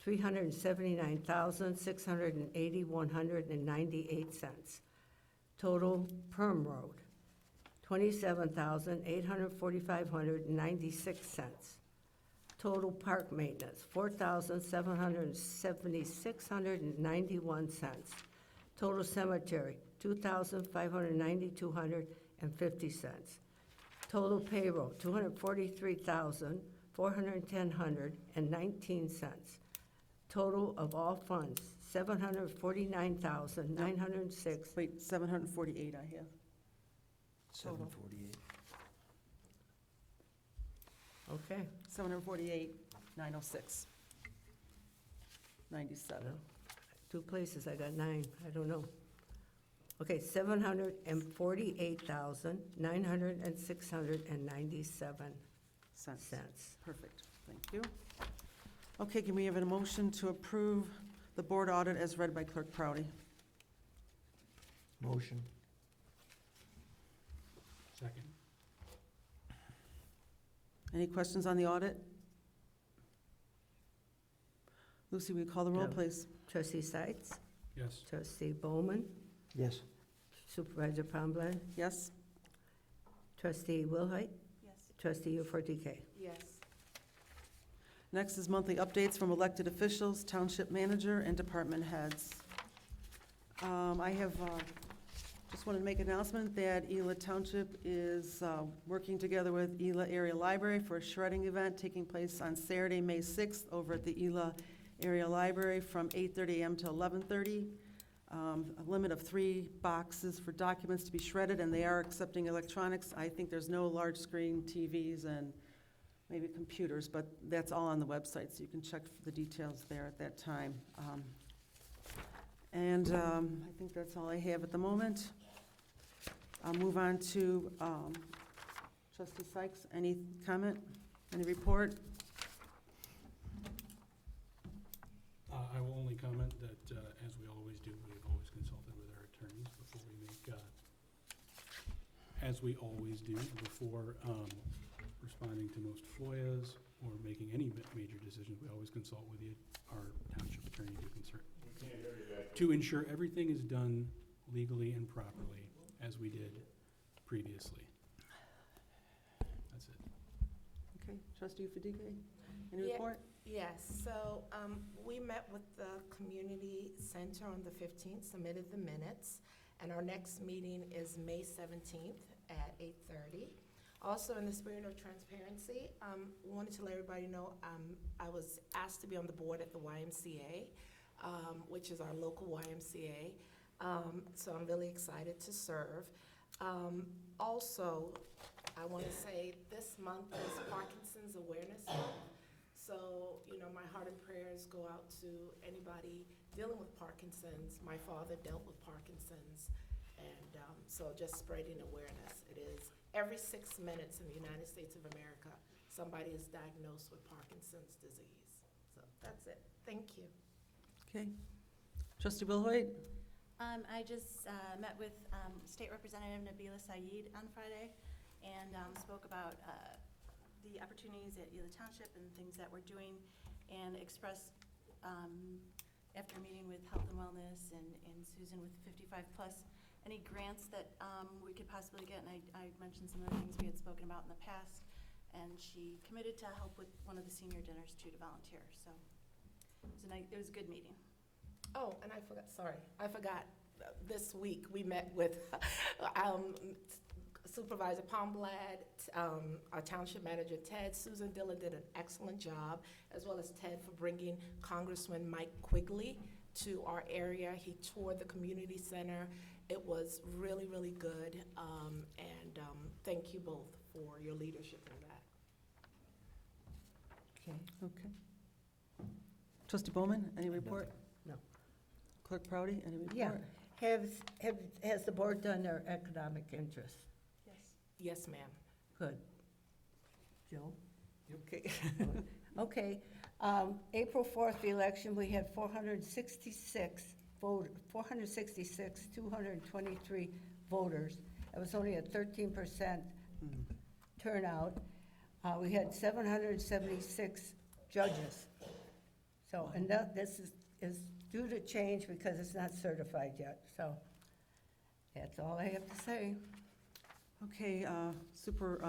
$379,680.198. Total perm road, $27,845.96. Total park maintenance, $4,776.91. Total cemetery, $2,592.50. Total payroll, $243,410.19. Total of all funds, $749,906. Wait, 748 I have. 748. Okay. 748,906. 97. Two places, I got 9, I don't know. Okay, $748,906.97. Cents. Perfect, thank you. Okay, can we have a motion to approve the board audit as read by Clerk Proudy? Motion. Second. Any questions on the audit? Lucy, will you call the roll, No. please? Trustee Sides, Yes. trustee Bowman, Yes. Supervisor Pomblin, Yes? trustee Wilhite, Yes. trustee Ufordike. Yes. Next is monthly updates from elected officials, township manager, and department heads. Just wanted to make an announcement that Ela Township is working together with Ela Area Library for a shredding event taking place on Saturday, May 6th, over at the Ela Area Library from 8:30 a.m. to 11:30. A limit of 3 boxes for documents to be shredded, and they are accepting electronics. I think there's no large screen TVs and maybe computers, but that's all on the website, so you can check the details there at that time. I think that's all I have at the moment. I'll move on to Trustee Sykes. Any comment? Any report? I will only comment that, as we always do, we've always consulted with our attorneys before we make, as we always do, before responding to most FOIAs or making any major decisions, we always consult with our township attorney to ensure everything is done legally and properly as we did previously. That's it. Okay, Trustee Fadike, any Yeah. report? Yes, so we met with the community center on the 15th, submitted the minutes, and our next meeting is May 17th at 8:30. Also, in the spirit of transparency, wanted to let everybody know I was asked to be on the board at the YMCA, which is our local YMCA, so I'm really excited to serve. Also, I want to say this month is Parkinson's Awareness Month. So, my heart and prayers go out to anybody dealing with Parkinson's. My father dealt with Parkinson's, and so just spreading awareness. It is every 6 minutes in the United States of America, somebody is diagnosed with Parkinson's disease. So that's it. Thank you. Okay. Trustee Wilhoit? I just met with State Representative Nabila Saeed on Friday and spoke about the opportunities at Ela Township and things that we're doing, and expressed, after meeting with Health and Wellness and Susan with 55 Plus, any grants that we could possibly get. And I mentioned some of the things we had spoken about in the past, and she committed to help with one of the senior dinners too, to volunteer. So it was a good meeting. Oh, and I forgot, this week we met with Supervisor Palmblad, our township manager Ted. Susan Dillon did an excellent job, as well as Ted for bringing Congressman Mike Quigley to our area. He toured the community center. It was really, really good, and thank you both for your leadership in that. Okay. Okay. Trustee Bowman, any report? No. Clerk Proudy, any report? Yeah. Has the board done their economic interest? Yes. Yes, ma'am. Good. Joe? Okay. Okay. April 4th, the election, we had 466, 223 voters. It was only a 13% turnout. We had 776 judges. So, and this is due to change because it's not certified yet. So that's all I have to say. Okay,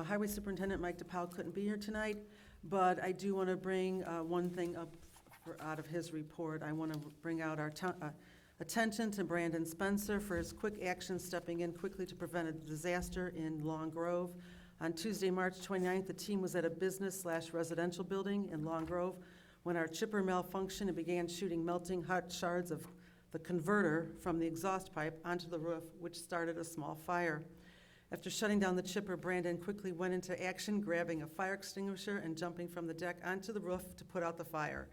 Highway Superintendent Mike DePaul couldn't be here tonight, but I do want to bring one thing up out of his report. I want to bring out our attention to Brandon Spencer for his quick action, stepping in quickly to prevent a disaster in Long Grove. On Tuesday, March 29th, the team was at a business/residential building in Long Grove when our chipper malfunctioned and began shooting melting hot shards of the converter from the exhaust pipe onto the roof, which started a small fire. After shutting down the chipper, Brandon quickly went into action, grabbing a fire extinguisher and jumping from the deck onto the roof to put out the fire.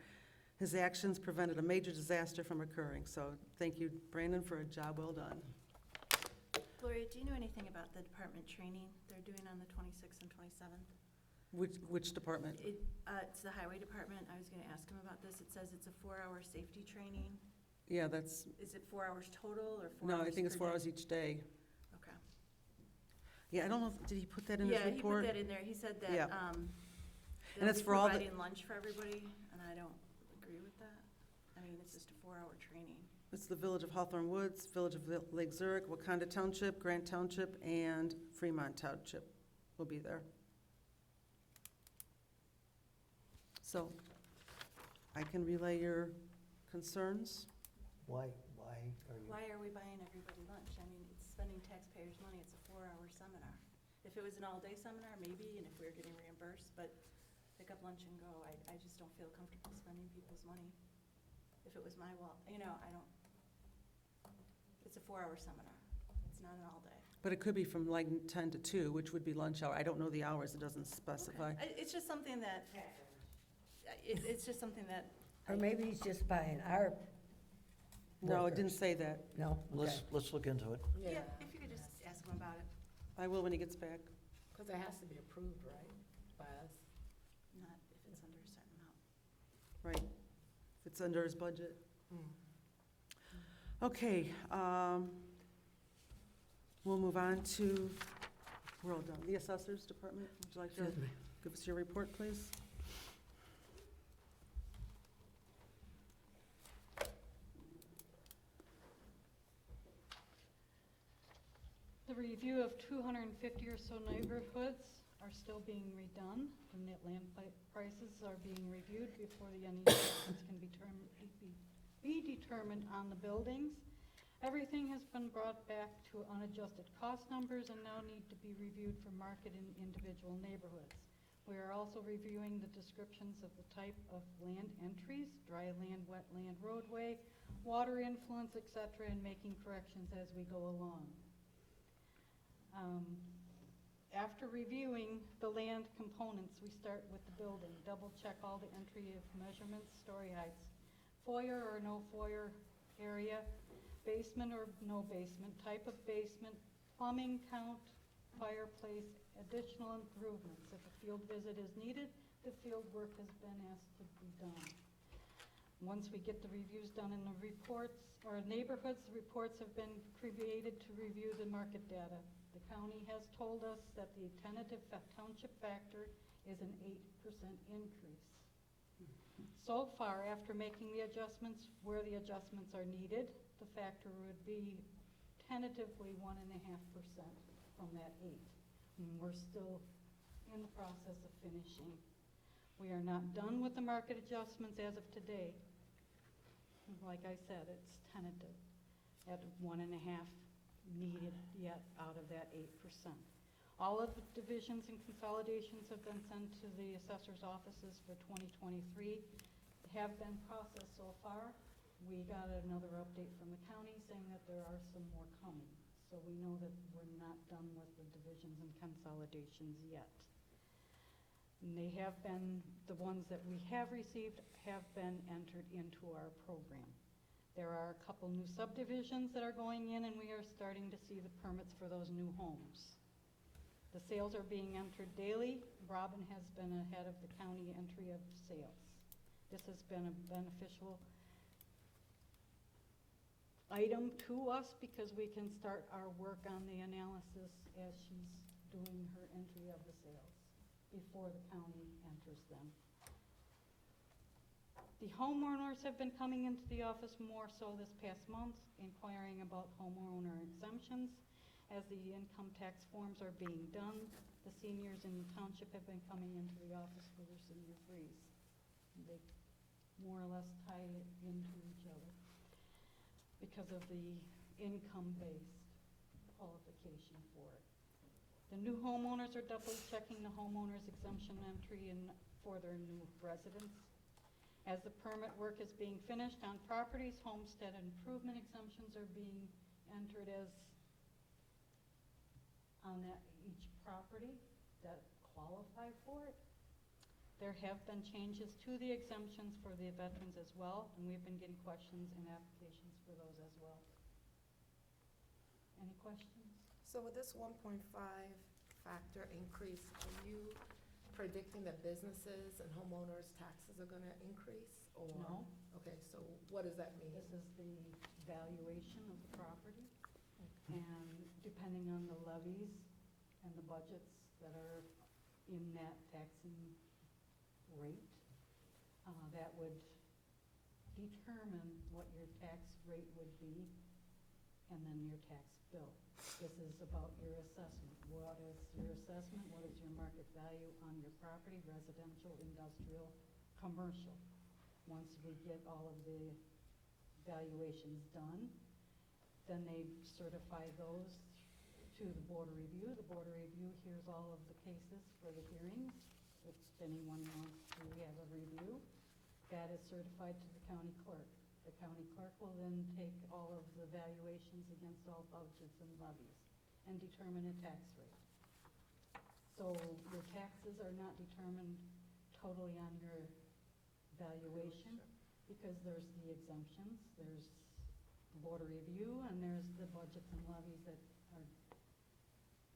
His actions prevented a major disaster from occurring. So thank you, Brandon, for a job well done. Gloria, do you know anything about the department training they're doing on the 26th and 27th? Which department? It's the highway department. I was going to ask him about this. It says it's a 4-hour safety training. Yeah, that's, Is it 4 hours total or 4 hours? no, I think it's 4 per day? hours each day. Okay. Yeah, I don't know, did he put that in his report? Yeah, he put that in there. He said that, Yeah. they'll it's be for all the- providing lunch for everybody, and I don't agree with that. I mean, it's just a 4-hour training. It's the Village of Hawthorne Woods, Village of Lake Zurich, Wakanda Township, Grant Township, and Fremont Township will be there. So I can relay your concerns. Why are you? Why are we buying everybody lunch? I mean, it's spending taxpayers' money. It's a 4-hour seminar. If it was an all-day seminar, maybe, and if we were getting reimbursed, but pick up lunch and go. I just don't feel comfortable spending people's money. If it was my I don't, it's a 4-hour seminar. It's not an all-day. But it could be from like 10 to 2, which would be lunch hour. I don't know the hours, it doesn't specify. It's just something that, it's just something that. Or maybe he's just buying our No, it didn't workers. say that. No? Okay. Let's look into it. Yeah, if you could just ask him about it. I will when he gets back. Because it has to be approved, right, by us? Not if it's under a certain amount. Right. If it's under his budget. Okay, we'll move on to, we're all done. The Assessors Department, would you like to Excuse me. give us your report, please? The review of 250 or so neighborhoods are still being redone. The net land prices are being reviewed before the any adjustments can be determined on the buildings. Everything has been brought back to unadjusted cost numbers and now need to be reviewed for market in individual neighborhoods. We are also reviewing the descriptions of the type of land entries, dry land, wet land, roadway, water influence, etc., and making corrections as we go along. After reviewing the land components, we start with the building. Double check all the entry of measurements, story heights, foyer or no foyer area, basement or no basement, type of basement, plumbing count, fireplace, additional improvements. If a field visit is needed, the field work has been asked to be done. Once we get the reviews done in the reports, or neighborhoods, the reports have been created to review the market data. The county has told us that the tentative township factor is an 8% increase. So far, after making the adjustments, where the adjustments are needed, the factor would be tentatively 1.5% from that 8. And we're still in the process of finishing. We are not done with the market adjustments as of today. Like I said, it's tentative at 1.5 needed yet out of that 8%. All of the divisions and consolidations have been sent to the assessor's offices for 2023, have been processed so far. We got another update from the county saying that there are some more coming. So we know that we're not done with the divisions and consolidations yet. And they have been, the ones that we have received have been entered into our program. There are a couple new subdivisions that are going in, and we are starting to see the permits for those new homes. The sales are being entered daily. Robin has been ahead of the county entry of sales. This has been a beneficial item to us because we can start our work on the analysis as she's doing her entry of the sales before the county enters them. The homeowners have been coming into the office more so this past month, inquiring about homeowner exemptions as the income tax forms are being done. The seniors in the township have been coming into the office for their senior freeze. They more or less tie it into each other because of the income-based qualification for it. The new homeowners are double checking the homeowner's exemption entry for their new residents. As the permit work is being finished on properties, homestead improvement exemptions are being entered as on each property that qualify for it. There have been changes to the exemptions for the veterans as well, and we've been getting questions and applications for those as well. Any questions? So with this 1.5 factor increase, are you predicting that businesses and homeowners' taxes are going to increase? Or No. Okay, so what does that mean? This is the valuation of the property, and depending on the levies and the budgets that are in that taxing rate, that would determine what your tax rate would be, and then your tax bill. This is about your assessment. What is your assessment? What is your market value on your property, residential, industrial, commercial? once we get all of the valuations done, then they certify those to the Board of Review. The Board of Review hears all of the cases for the hearings, if anyone wants to have a review. That is certified to the county clerk. The county clerk will then take all of the valuations against all budgets and levies and determine a tax rate. So your taxes are not determined totally on your valuation, because there's the exemptions, there's the Board of Review, and there's the budgets and levies that are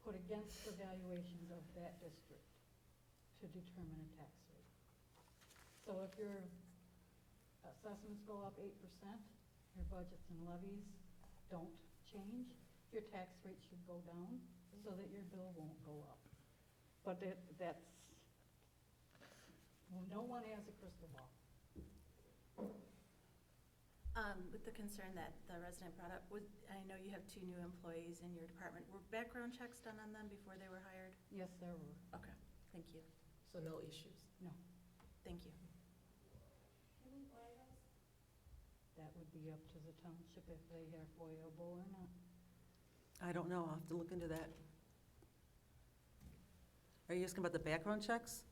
put against the valuations of that district to determine a tax rate. So if your assessments go up 8%, your budgets and levies don't change, your tax rate should go down so that your bill won't go up. But that's, no one has a crystal ball. With the concern that the resident brought up, I know you have 2 new employees in your department. Were background checks done on them before they were hired? Yes, there were. Okay, thank you. So no issues? No, Thank you. that would be up to the township if they are FOIA-able or not. I don't know, I'll have to look into that. Are you asking about the background checks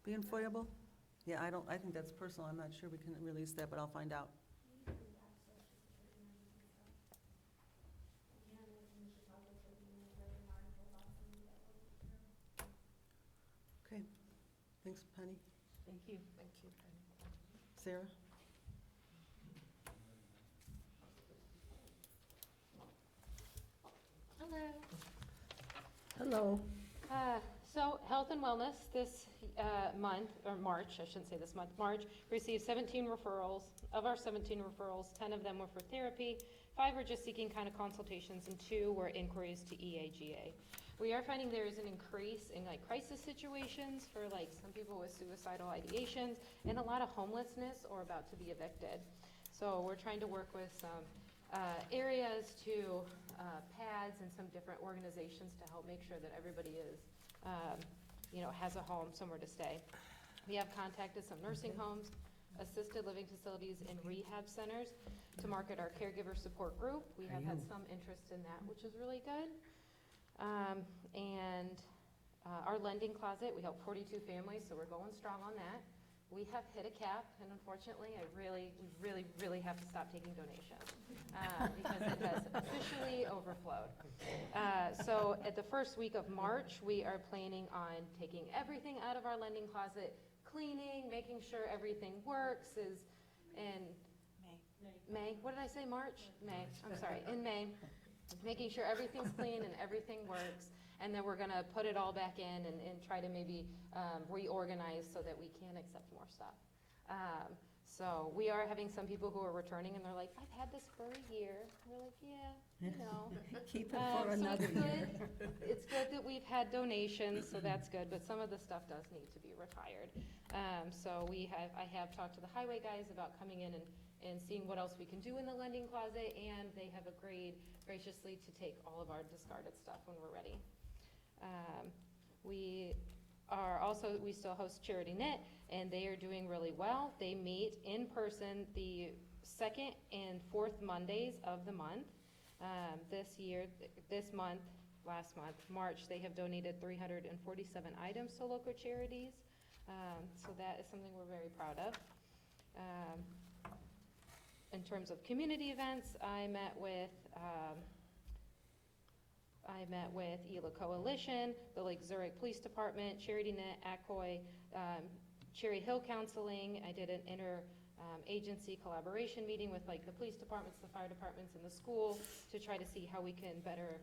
being FOIA-able? Yeah, I think that's personal, I'm not sure we can release that, but I'll find out. Okay, thanks, Penny. Thank you. Thank you, Penny. Sarah? Hello. Hello. So Health and Wellness this month, or March, I shouldn't say this month, March, received 17 referrals. Of our 17 referrals, 10 of them were for therapy, 5 were just seeking kind of consultations, and 2 were inquiries to EAGA. We are finding there is an increase in like crisis situations for like some people with suicidal ideations and a lot of homelessness or about to be evicted. So we're trying to work with some areas to PADS and some different organizations to help make sure that everybody is, has a home, somewhere to stay. We have contacted some nursing homes, assisted living facilities, and rehab centers to market our caregiver support group. We have had some interest in that, which is really good. Our lending closet, we help 42 families, so we're going strong on that. We have hit a cap, and unfortunately, we really have to stop taking donations because it has officially overflowed. So at the first week of March, we are planning on taking everything out of our lending closet, cleaning, making sure everything works is in May. What did I say, March? May, I'm sorry, in May. Making sure everything's clean and everything works. And then we're gonna put it all back in and try to maybe reorganize so that we can accept more stuff. So we are having some people who are returning and they're like, I've had this for a year. And we're like, yeah, Keep it for another year. It's good that we've had donations, so that's good, but some of the stuff does need to be retired. So I have talked to the highway guys about coming in and seeing what else we can do in the lending closet, and they have agreed graciously to take all of our discarded stuff when we're ready. We still host Charity Knit, and they are doing really well. They meet in person the 2nd and 4th Mondays of the month. Last month, March, they have donated 347 items to local charities. So that is something we're very proud of. In terms of community events, I met with Ela Coalition, the Lake Zurich Police Department, Charity Net, ACOY, Cherry Hill Counseling. I did an inter-agency collaboration meeting with like the police departments, the fire departments, and the school to try to see how we can better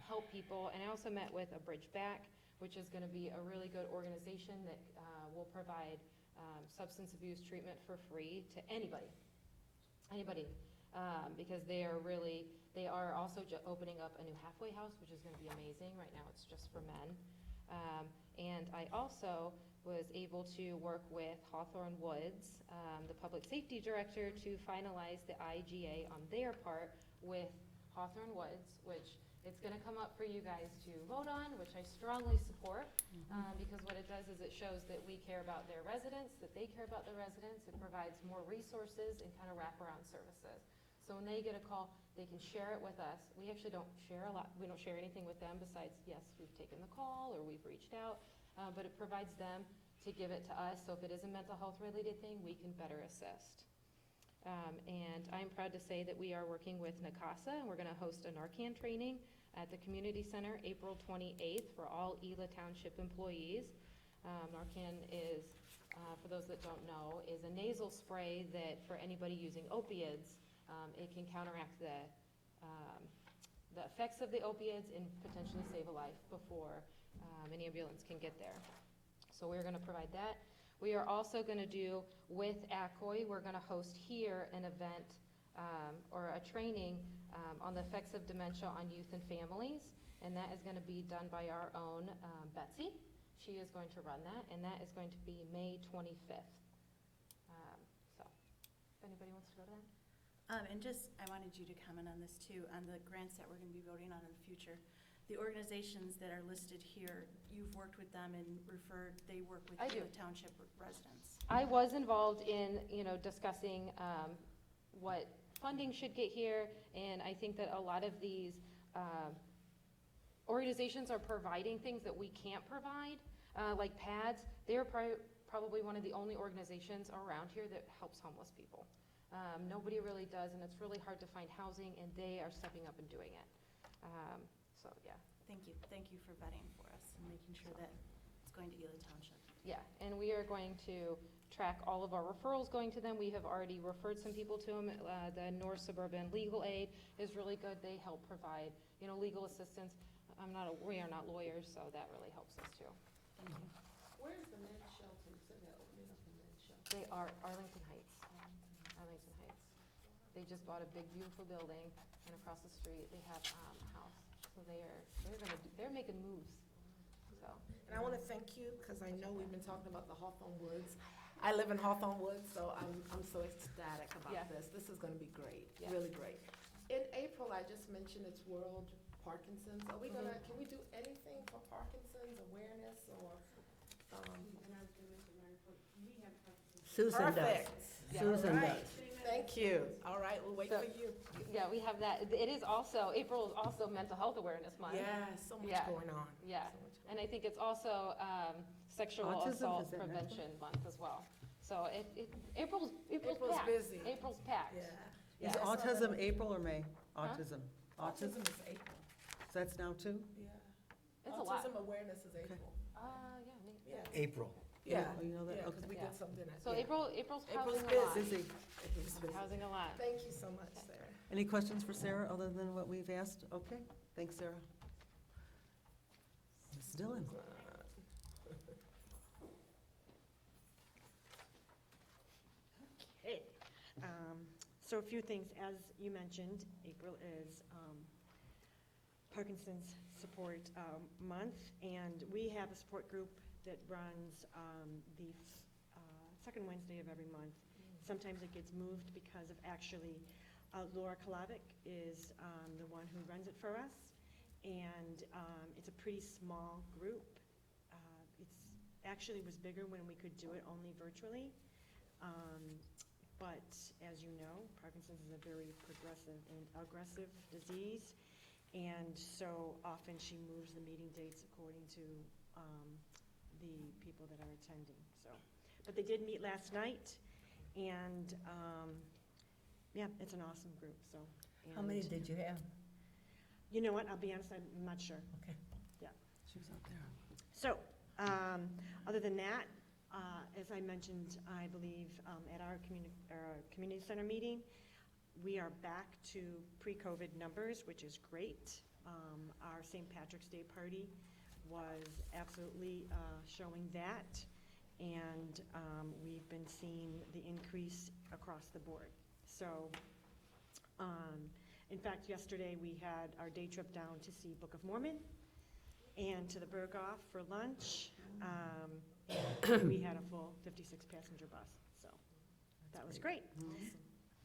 help people. And I also met with A Bridge Back, which is going to be a really good organization that will provide substance abuse treatment for free to anybody, because they are also opening up a new halfway house, which is going to be amazing. Right now it's just for men. And I also was able to work with Hawthorne Woods, the public safety director, to finalize the IGA on their part with Hawthorne Woods, which It's gonna come up for you guys to vote on, which I strongly support, because what it does is it shows that we care about their residents, that they care about the residents. It provides more resources and kind of wraparound services. So when they get a call, they can share it with us. We actually don't share a lot, we don't share anything with them besides, yes, we've taken the call or we've reached out, but it provides them to give it to us. So if it is a mental health related thing, we can better assist. And I'm proud to say that we are working with NACASA, and we're gonna host a Narcan training at the community center April 28th for all Ela Township employees. Narcan is, for those that don't know, is a nasal spray that for anybody using opiates, it can counteract the effects of the opiates and potentially save a life before an ambulance can get there. So we're gonna provide that. We are also gonna do, with ACOI, we're gonna host here an event or a training on the effects of dementia on youth and families, and that is gonna be done by our own Betsy. She is going to run that, and that is going to be May 25th. So, if anybody wants to go to that? And just, I wanted you to comment on this too, on the grants that we're gonna be voting on in the future. The organizations that are listed here, you've worked with them and referred, they work with I do. the township residents. I was involved in, discussing what funding should get here, and I think that a lot of these organizations are providing things that we can't provide, like pads. They're probably one of the only organizations around here that helps homeless people. Nobody really does, and it's really hard to find housing, and they are stepping up and doing it. So, yeah. Thank you for vetting for us and making sure that it's going to Ela Township. Yeah, and we are going to track all of our referrals going to them. We have already referred some people to them. The North Suburban Legal Aid is really good. They help provide, legal assistance. We are not lawyers, so that really helps us too. Thank you. Where's the men's shelter? You said they're opening up the men's shelter. They are Arlington Heights. Arlington Heights. They just bought a big, beautiful building, and across the street, they have a house. So they're making moves, so. And I want to thank you, because I know we've been talking about the Hawthorne Woods. I live in Hawthorne Woods, so I'm so ecstatic Yeah. about this. This is going to be great, Yeah. really great. In April, I just mentioned it's World Parkinson's. Are we gonna, can we do anything for Parkinson's awareness or? Susan does. Perfect. Susan All right. does. Thank you. All right, we'll wait So- for you. Yeah, we have that. It is also, April is also Mental Health Awareness Month. Yeah, so much Yeah. going on. Yeah, So much and I think it's also Sexual Autism, Assault is that next Prevention Month as well. So April's April's packed. busy. April's packed. Yeah. Yeah. Is I saw autism that. April or May? Huh? Autism? Autism is April. So that's now too? Yeah. It's a lot. Autism awareness is April. Yeah, maybe. Yeah. April. Yeah. Oh, you know that? Yeah, because Okay. we Yeah. did something. at- So yeah. April's April's housing a lot. Busy. April's busy. Housing a lot. Thank you so much, Sarah. Any questions for Sarah, other than what we've asked? Okay, thanks, Sarah. Ms. Dillon? Okay, so a few things. As you mentioned, April is Parkinson's Support Month, and we have a support group that runs the second Wednesday of every month. Sometimes it gets moved because of actually Laura Kalavic is the one who runs it for us, and it's a pretty small group. It's actually was bigger when we could do it only virtually. But as you know, Parkinson's is a very progressive and aggressive disease, and so often she moves the meeting dates according to the people that are attending. So, but they did meet last night, and yeah, it's an awesome group. So, How many and did you have? you know what? I'll be honest, I'm not sure. Okay. She was out there. So, other than that, as I mentioned, I believe at our community center meeting, we are back to pre-COVID numbers, which is great. Our St. Patrick's Day party was absolutely showing that, and we've been seeing the increase across the board. So, in fact, yesterday we had our day trip down to see Book of Mormon and to the Berghoff for lunch. And we had a full 56-passenger bus, so that was great.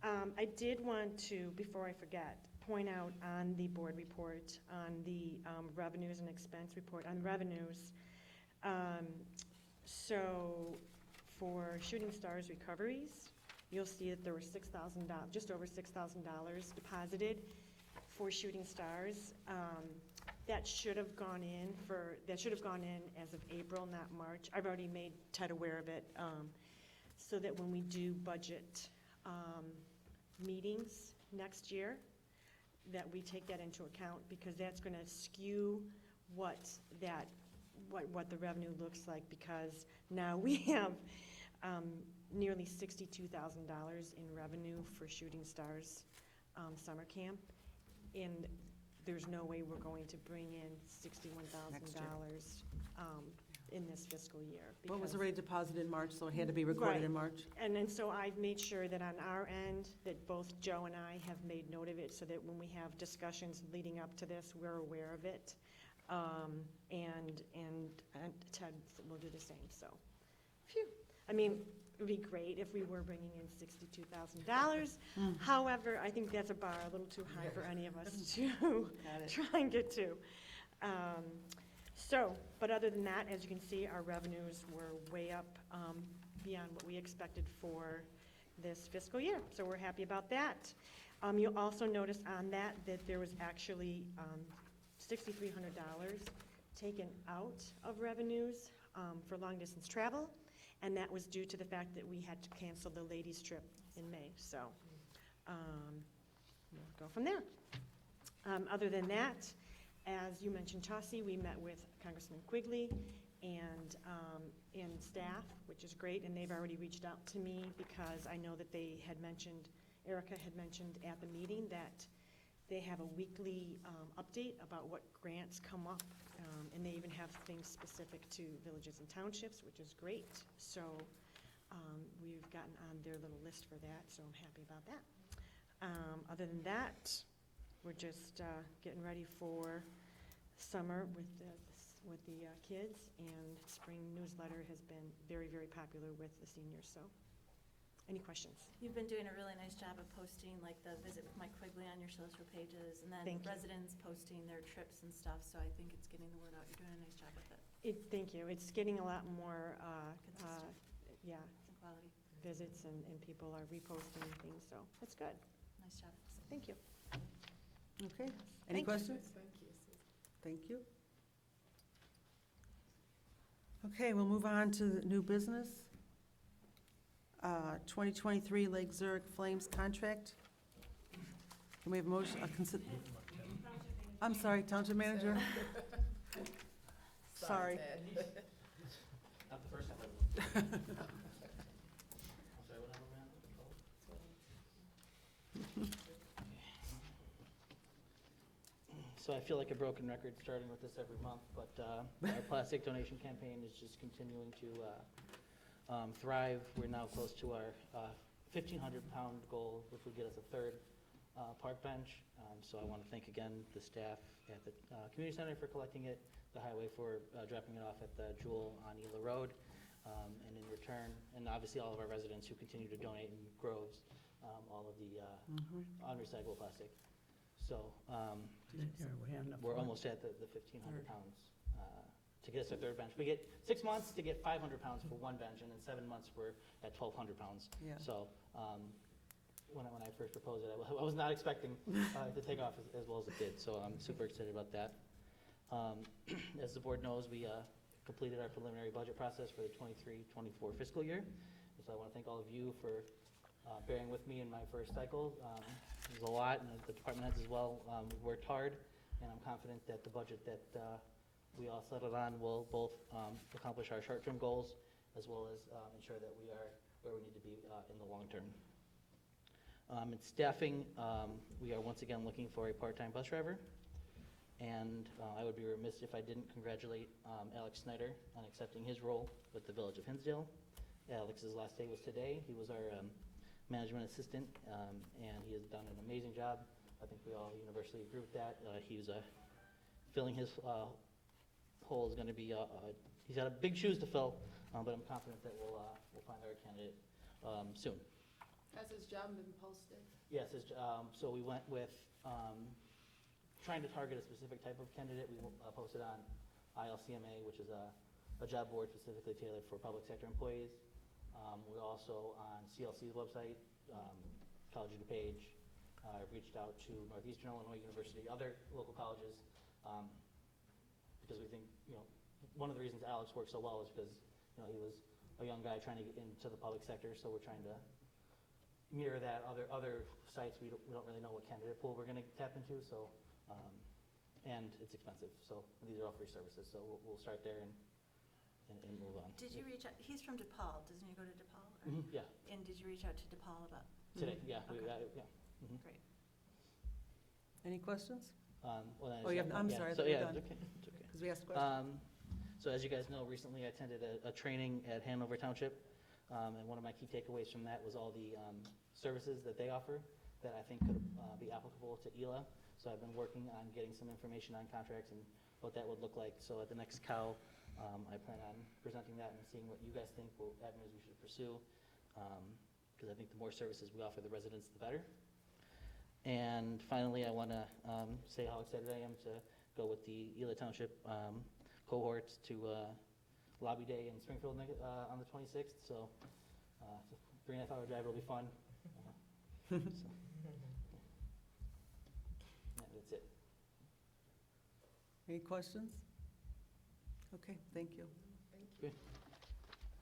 I did want to, before I forget, point out on the board report, on the revenues and expense report, on revenues, so for Shooting Stars recoveries, you'll see that there were $6,000, just over $6,000 deposited for Shooting Stars. That should have gone in as of April, not March. I've already made Ted aware of it, so that when we do budget meetings next year, that we take that into account, because that's gonna skew what the revenue looks like, because now we have nearly $62,000 in revenue for Shooting Stars summer camp, and there's no way we're going to bring in $61,000 in this fiscal year. What was because- already deposited in March, so it had to be recorded in March? And then, so I've made sure that on our end, that both Joe and I have made note of it, so that when we have discussions leading up to this, we're aware of it. And Ted will do the same, so. Phew. I mean, it would be great if we were bringing in $62,000. However, I think that's a bar a little too high for any of us to try and get to. But other than that, as you can see, our revenues were way up beyond what we expected for this fiscal year, so we're happy about that. You'll also notice on that there was actually $6,300 taken out of revenues for long-distance travel, and that was due to the fact that we had to cancel the ladies' trip in May, so we'll go from there. Other than that, as you mentioned, Chauncey, we met with Congressman Quigley and staff, which is great, and they've already reached out to me, because I know that they had mentioned, Erica had mentioned at the meeting that they have a weekly update about what grants come up, and they even have things specific to villages and townships, which is great. So we've gotten on their little list for that, so I'm happy about that. Other than that, we're just getting ready for summer with the kids, and spring newsletter has been very, very popular with the seniors, so. Any questions? You've been doing a really nice job of posting, like the visit with Mike Quigley on your social pages, and then Thank you. residents posting their trips and stuff, so I think it's getting the word out. You're doing a nice job with it. Thank you. It's getting a lot more, Consistent. yeah, It's quality. visits, and people are reposting things, so it's good. Nice job. Thank you. Okay, any Thank you. questions? Thank you, Susan. Thank you. Okay, we'll move on to the new business. 2023 Lake Zurich Flames contract. Can we have a motion, I'm sorry, Township Manager? Sorry. Ted. Not the first time I've. I'm sorry, what number, man? So I feel like a broken record starting with this every month, but our plastic donation campaign is just continuing to thrive. We're now close to our 1,500-pound goal, which would get us a third park bench. So I want to thank again the staff at the community center for collecting it, the highway for dropping it off at the Jewel on Ela Road, and in return, and obviously all of our residents who continue to donate in groves, all of the unrecyclable plastic. So we're almost at the 1,500 pounds to get us our third bench. We get 6 months to get 500 pounds for one bench, and in 7 months we're at 1,200 pounds. Yeah. So when I first proposed it, I was not expecting to take off as well as it did. So I'm super excited about that. As the board knows, we completed our preliminary budget process for the 23-24 fiscal year. So I want to thank all of you for bearing with me in my first cycle. It was a lot, and the department heads as well. We've worked hard, and I'm confident that the budget that we all settled on will both accomplish our short-term goals as well as ensure that we are where we need to be in the long term. In staffing, we are once again looking for a part-time bus driver, and I would be remiss if I didn't congratulate Alex Snyder on accepting his role with the Village of Hinsdale. Alex's last day was today. He was our management assistant, and he has done an amazing job. I think we all universally agree with that. He's filling his hole is going to be, he's got a big shoes to fill, but I'm confident that we'll find our candidate soon. Has his job been posted? Yes, so we went with trying to target a specific type of candidate. We posted on ILCMA, which is a job board specifically tailored for public sector employees. We're also on CLC's website, College of DuPage. I've reached out to Northeastern Illinois University, other local colleges, because we think, one of the reasons Alex works so well is because, he was a young guy trying to get into the public sector, so we're trying to mirror that. Other sites, we don't really know what candidate pool we're gonna tap into, so, and it's expensive, so these are all free services, so we'll start there and move on. Did you reach out, he's from DePaul, doesn't he go to DePaul? Or- Yeah, And did you reach out to DePaul about? today, yeah, Okay. yeah. Mhm. Great. Any questions? Well, then Oh, yeah, I'm sorry, I So, thought you were yeah, done. it's okay, it's okay. Because we asked questions. So as you guys know, recently I attended a training at Hanover Township, and one of my key takeaways from that was all the services that they offer that I think could be applicable to Ela. So I've been working on getting some information on contracts and what that would look like. So at the next COW, I plan on presenting that and seeing what you guys think, what avenues we should pursue, because I think the more services we offer the residents, the better. And finally, I want to say how excited I am to go with the Ela Township cohort to Lobby Day in Springfield on the 26th. So it's a 3.5-hour drive. It'll be fun. So, yeah, that's it. Any questions? Okay, thank you. Good.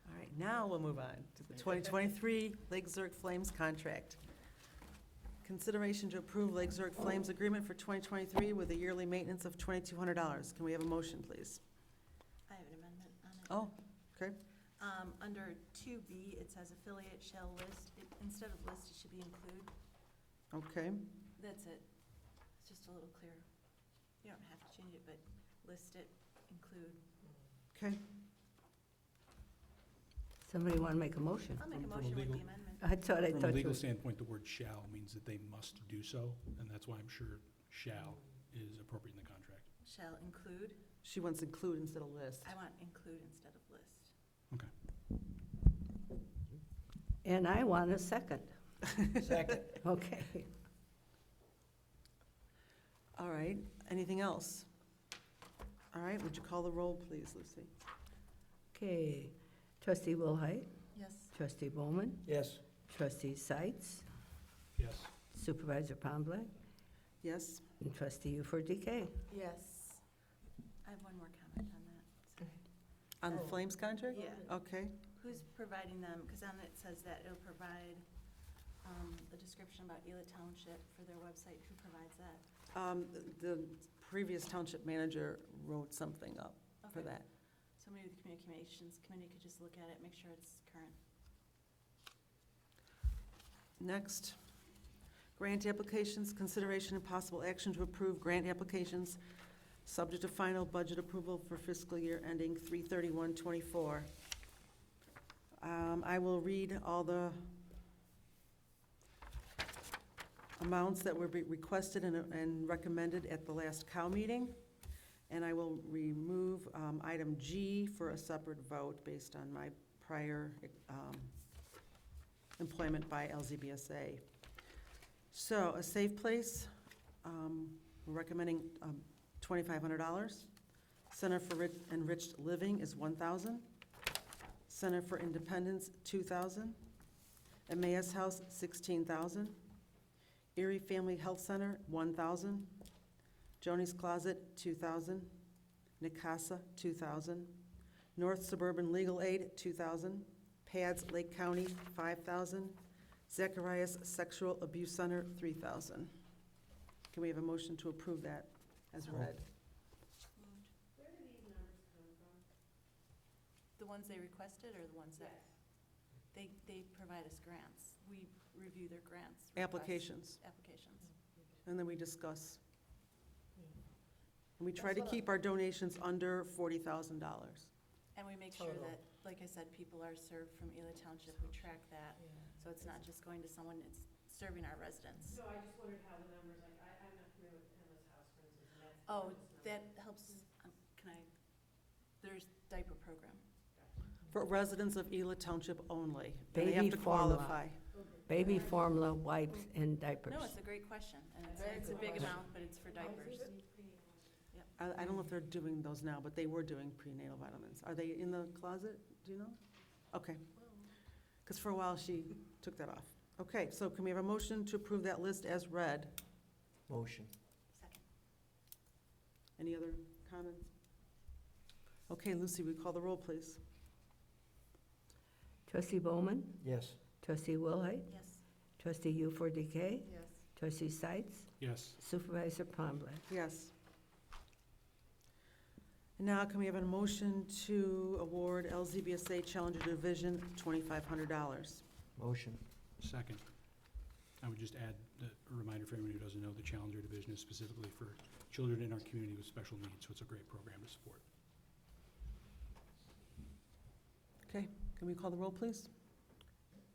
All right, now we'll move on to the 2023 Lake Zurich Flames contract. Consideration to approve Lake Zurich Flames agreement for 2023 with a yearly maintenance of $2,200. Can we have a motion, please? I have an amendment on it. Oh, okay. Under 2B, it says affiliate shall list, instead of list, it should be include. Okay. That's it. It's just a little clearer. You don't have to change it, but list it, include. Okay. Somebody want to make a motion? I'll make a From a motion with legal- the amendment. I thought From a you legal were- standpoint, the word shall means that they must do so, and that's why I'm sure shall is appropriate in the contract. Shall include. She wants include instead of list. I want include instead of list. Okay. And I want a second. Second. Okay. All right, anything else? All right, would you call the roll, please, Lucy? Okay. Trustee Wilhite, Yes. trustee Bowman, Yes. trustee Sights, Yes. supervisor Pomblick, Yes? and trustee Ufordike. Yes. I have one more comment on that. Sorry. On the Flames contract? Yeah. Okay. Who's providing them? Because on it says that it'll provide a description about Ela Township for their website. Who provides that? The previous township manager wrote something up for Okay. that. So maybe the communications committee could just look at it, make sure it's current. Next, grant applications, consideration and possible action to approve grant applications subject to final budget approval for fiscal year ending 3/31/24. I will read all the amounts that were requested and recommended at the last COW meeting, and I will remove item G for a separate vote based on my prior employment by LZBSA. So, a safe place, we're recommending $2,500. Center for Enriched Living is $1,000. Center for Independence, $2,000. Emmaus House, $16,000. Erie Family Health Center, $1,000. Joni's Closet, $2,000. Nicasa, $2,000. North Suburban Legal Aid, $2,000. PADS Lake County, $5,000. Zacharias Sexual Abuse Center, $3,000. Can we have a motion to approve that as read? The ones they requested or the ones that? They provide us grants. We review their grants. requests, Applications, Applications. and then we discuss. And we try to keep our donations under $40,000. And we make sure Total. that, like I said, people are served from Ela Township. We track that. So it's not just going to someone, it's serving our residents. No, I just wondered how the numbers, like, I'm not familiar with Emma's House, for instance, and that's. Oh, that helps, there's diaper program. For residents of Ela Township only. And they have Baby to formula. qualify. Okay. Baby formula, wipes, and diapers. No, it's a great question, and it's a big amount, but it's for diapers. I don't know if they're doing those now, but they were doing prenatal vitamins. Are they in the closet? Do you know? Okay. Because for a while, she took that off. Okay, so can we have a motion to approve that list as read? Motion. Second. Any other comments? Okay, Lucy, we call the roll, please. Trustee Bowman, Yes. trustee Wilhite, Yes. trustee U4DK, Yes. trustee Sights, Yes. supervisor Palmblatt. Yes. And now can we have a motion to award LZBSA Challenger Division $2,500? Motion. Second. I would just add a reminder for anyone who doesn't know, the Challenger Division is specifically for children in our community with special needs, so it's a great program to support. Okay, can we call the roll, please?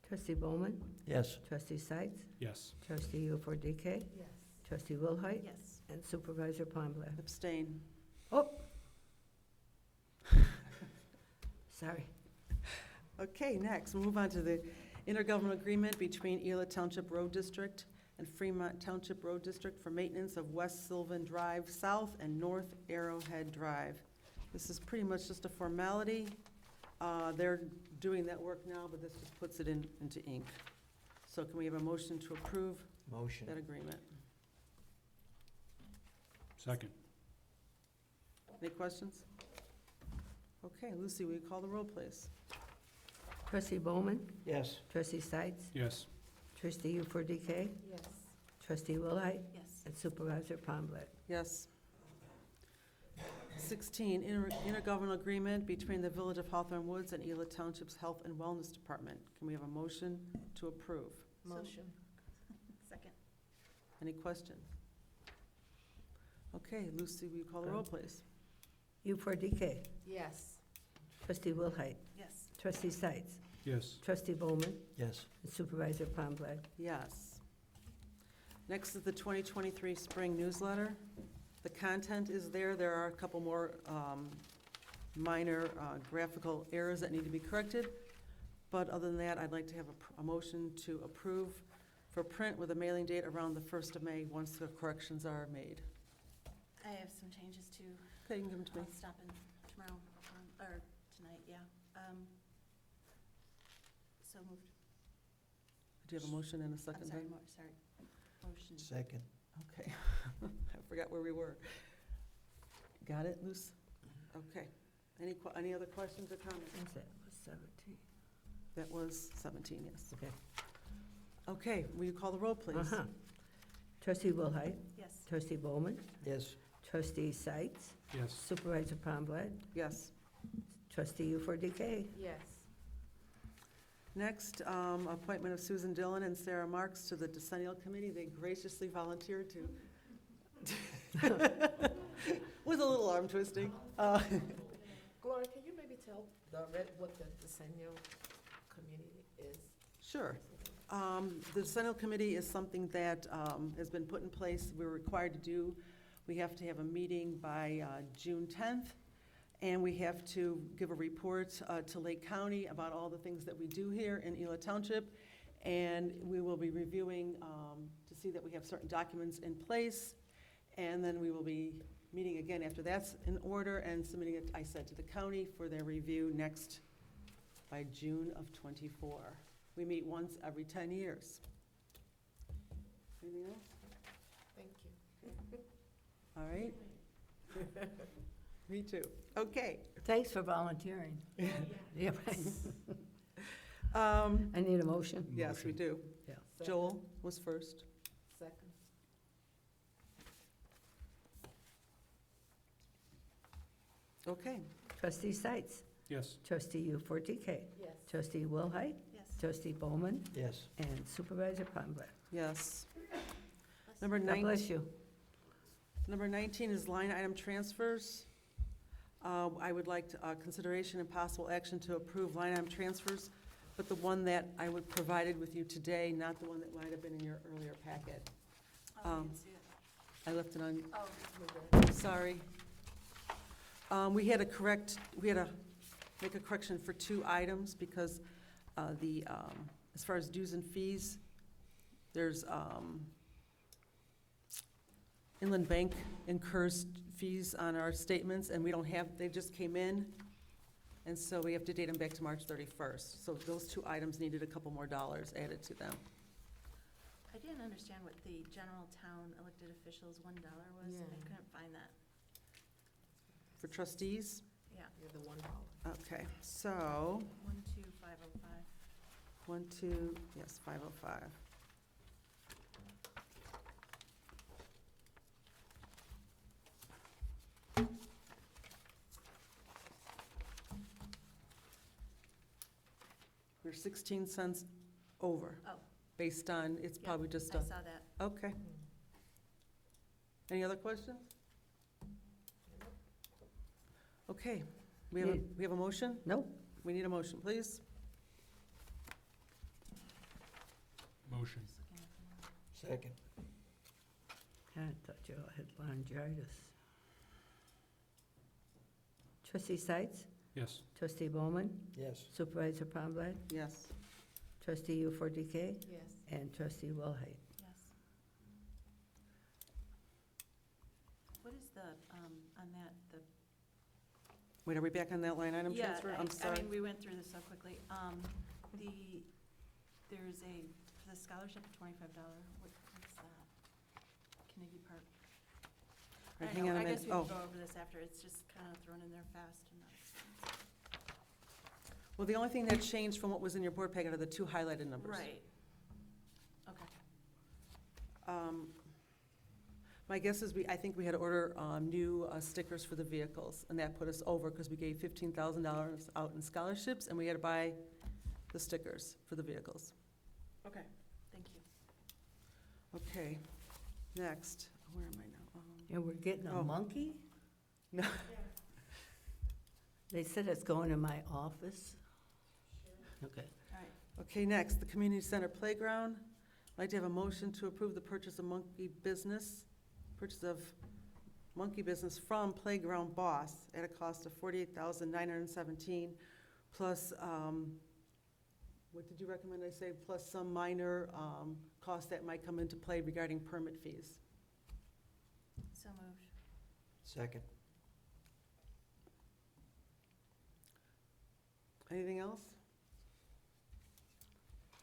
Trustee Bowman, Yes. trustee Sights, Yes. trustee U4DK, Yes. trustee Wilhite, Yes. and supervisor Palmblatt. Abstain. Oh. Sorry. Okay, next, we'll move on to the intergovernmental agreement between Ela Township Road District and Fremont Township Road District for maintenance of West Sylvan Drive South and North Arrowhead Drive. This is pretty much just a formality. They're doing that work now, but this just puts it into ink. So can we have a motion to approve Motion. that agreement? Second. Any questions? Okay, Lucy, will you call the roll, please? Trustee Bowman, Yes. trustee Sights, Yes. trustee U4DK, Yes. trustee Wilhite, Yes. and supervisor Palmblatt. Yes. 16, intergovernmental agreement between the Village of Hawthorne Woods and Ela Township's Health and Wellness Department. Can we have a motion to approve? Motion. Second. Any questions? Okay, Lucy, will you call the roll, please? U4DK, Yes. trustee Wilhite, Yes. trustee Sights, Yes. trustee Bowman, Yes. and supervisor Palmblatt. Yes. Next is the 2023 spring newsletter. The content is there. There are a couple more minor graphical errors that need to be corrected. But other than that, I'd like to have a motion to approve for print with a mailing date around the 1st of May, once the corrections are made. I have some changes too. Okay, you can give them to me. I'll stop in tomorrow, or tonight, yeah. So moved. Do you have a motion and a I'm second? sorry, then? sorry. Motion. Second. Okay. I forgot where we were. Got it, Luce? Okay. Any other questions or comments? What's that, was 17? That was 17, yes. Okay. Okay, will you call the roll, please? Uh-huh. Trustee Wilhite, Yes. trustee Bowman, Yes. trustee Sights, Yes. supervisor Palmblatt, Yes. trustee U4DK. Yes. Next, appointment of Susan Dillon and Sarah Marks to the Decennial Committee. They graciously volunteered to, with a little arm twisting. Gloria, can you maybe tell what the decennial community is? Sure. The Decennial Committee is something that has been put in place. We're required to do. We have to have a meeting by June 10th, and we have to give a report to Lake County about all the things that we do here in Ela Township. And we will be reviewing to see that we have certain documents in place. And then we will be meeting again after that's in order and submitting it, I said, to the county for their review next by June of '24. We meet once every 10 years. Anything else? Thank you. All right. Me too. Okay. Thanks for volunteering. Yeah, right. Um, I need a motion. Yes, we do. Yeah. Joel was first. Second. Okay. Trustee Sights, Yes. trustee U4DK, Yes. trustee Wilhite, Yes. trustee Bowman, Yes. and supervisor Palmblatt. Yes. Number God 19. bless you. Number 19 is line item transfers. I would like consideration and possible action to approve line item transfers, but the one that I would provided with you today, not the one that might have been in your earlier packet. Oh, I didn't see it. I left it on, Oh, sorry. We had to make a correction for 2 items because the as far as dues and fees, there's, Inland Bank incurs fees on our statements, and we don't have, they just came in, and so we have to date them back to March 31st. So those two items needed a couple more dollars added to them. I didn't understand what the general town elected officials $1 was. Yeah. I couldn't find that. For trustees? Yeah, You're the $1. Okay, so, 12505. 1, 2, yes, 505. We're 16 cents over, Oh, based on, it's yeah, probably just I a, saw that. okay. Any other questions? Okay, we have a motion? Nope. We need a motion, please. Motion. Just looking at the Second. I thought you all had laryngitis. Trustee Sights? Yes. Trustee Bowman? Yes. Supervisor Pomblad? Yes. Trustee U4DK? Yes. And Trustee Wilhite? Yes. What is the, on that, the? Wait, are we back on that line item Yeah, transfer? I'm I sorry. mean, we went through this so quickly. There's a, for the scholarship, $25, what's that? Kennedy Park. Right, I hang know, on a I minute. guess we Oh. can go over this after, it's just kind of thrown in there fast and not. Well, the only thing that changed from what was in your board packet are the two highlighted numbers. Right. Okay. My guess is I think we had to order new stickers for the vehicles, and that put us over because we gave $15,000 out in scholarships, and we had to buy the stickers for the vehicles. Okay, thank you. Okay, next, where am I now? And we're getting a Oh. monkey? No. They said it's going in my office. Okay. All right. Okay, next, the community center playground. I'd like to have a motion to approve the purchase of monkey business from Playground Boss at a cost of $48,917, plus, what did you recommend I say, plus some minor costs that might come into play regarding permit fees. So moved. Second. Anything else?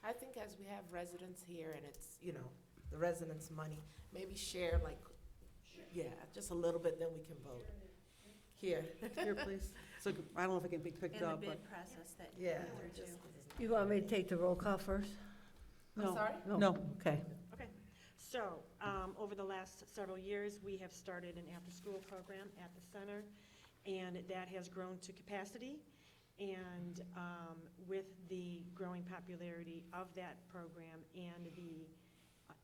I think as we have residents here and it's, the residents' money, maybe share like, just a little bit, then we can vote. Here. Here, please. So I don't know if it can be picked And the up, but, bid process that you Yeah. went through too. You want me to take the roll call first? I'm no, sorry? no. Okay. Okay, so, over the last several years, we have started an after-school program at the center, and that has grown to capacity. And with the growing popularity of that program and the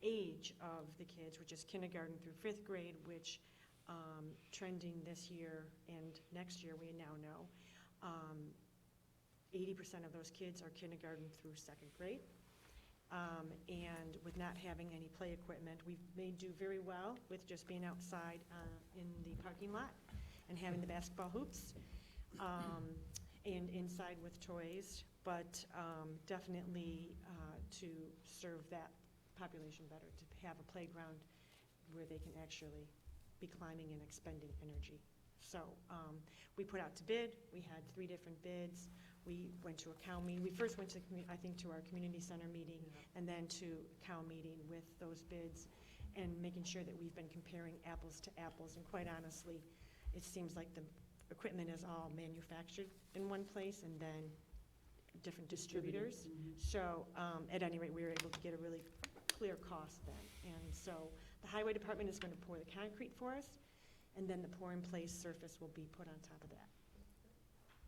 age of the kids, which is kindergarten through fifth grade, which trending this year and next year, we now know, 80% of those kids are kindergarten through second grade. And with not having any play equipment, we may do very well with just being outside in the parking lot and having the basketball hoops, and inside with toys, but definitely to serve that population better, to have a playground where they can actually be climbing and expending energy. So we put out to bid. We had 3 different bids. We went to a COW meeting. We first went to, I think, to our community center meeting, and then to COW meeting with those bids, and making sure that we've been comparing apples to apples. And quite honestly, it seems like the equipment is all manufactured in one place and then different distributors. So at any rate, we were able to get a really clear cost then. And so the highway department is going to pour the concrete for us, and then the pour-in-place surface will be put on top of that.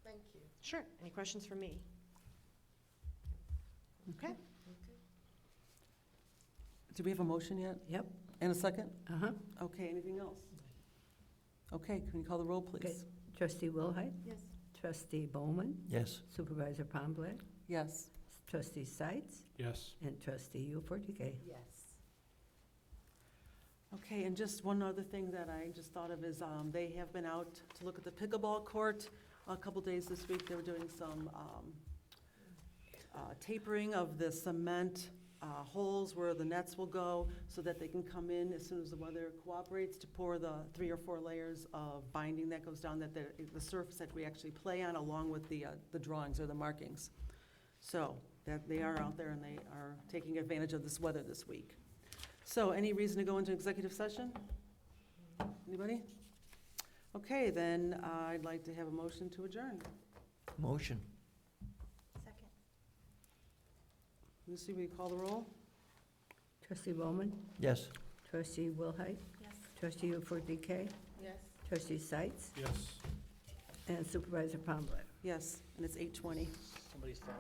Thank you. Sure. Any questions for me? Okay. Do we have a motion yet? Yep. And a second? Uh-huh. Okay, anything else? Okay, can you call the roll, Okay. please? Trustee Wilhite? Yes. Trustee Bowman? Yes. Supervisor Pomblad? Yes. Trustee Sights? Yes. And Trustee U4DK? Yes. Okay, and just one other thing that I just thought of is they have been out to look at the pickleball court a couple days this week. They were doing some tapering of the cement holes where the nets will go, so that they can come in as soon as the weather cooperates to pour the 3 or 4 layers of binding that goes down, that the surface that we actually play on, along with the drawings or the markings. So that they are out there and they are taking advantage of this weather this week. So any reason to go into executive session? Anybody? Okay, then I'd like to have a motion to adjourn. Motion. Second. Lucy, will you call the roll? Trustee Bowman, Yes. trustee Wilhite, Yes. trustee Ufordike, Yes. trustee Sights, Yes. and Supervisor Pomblitt. Yes, and it's 8:20. Somebody's phone.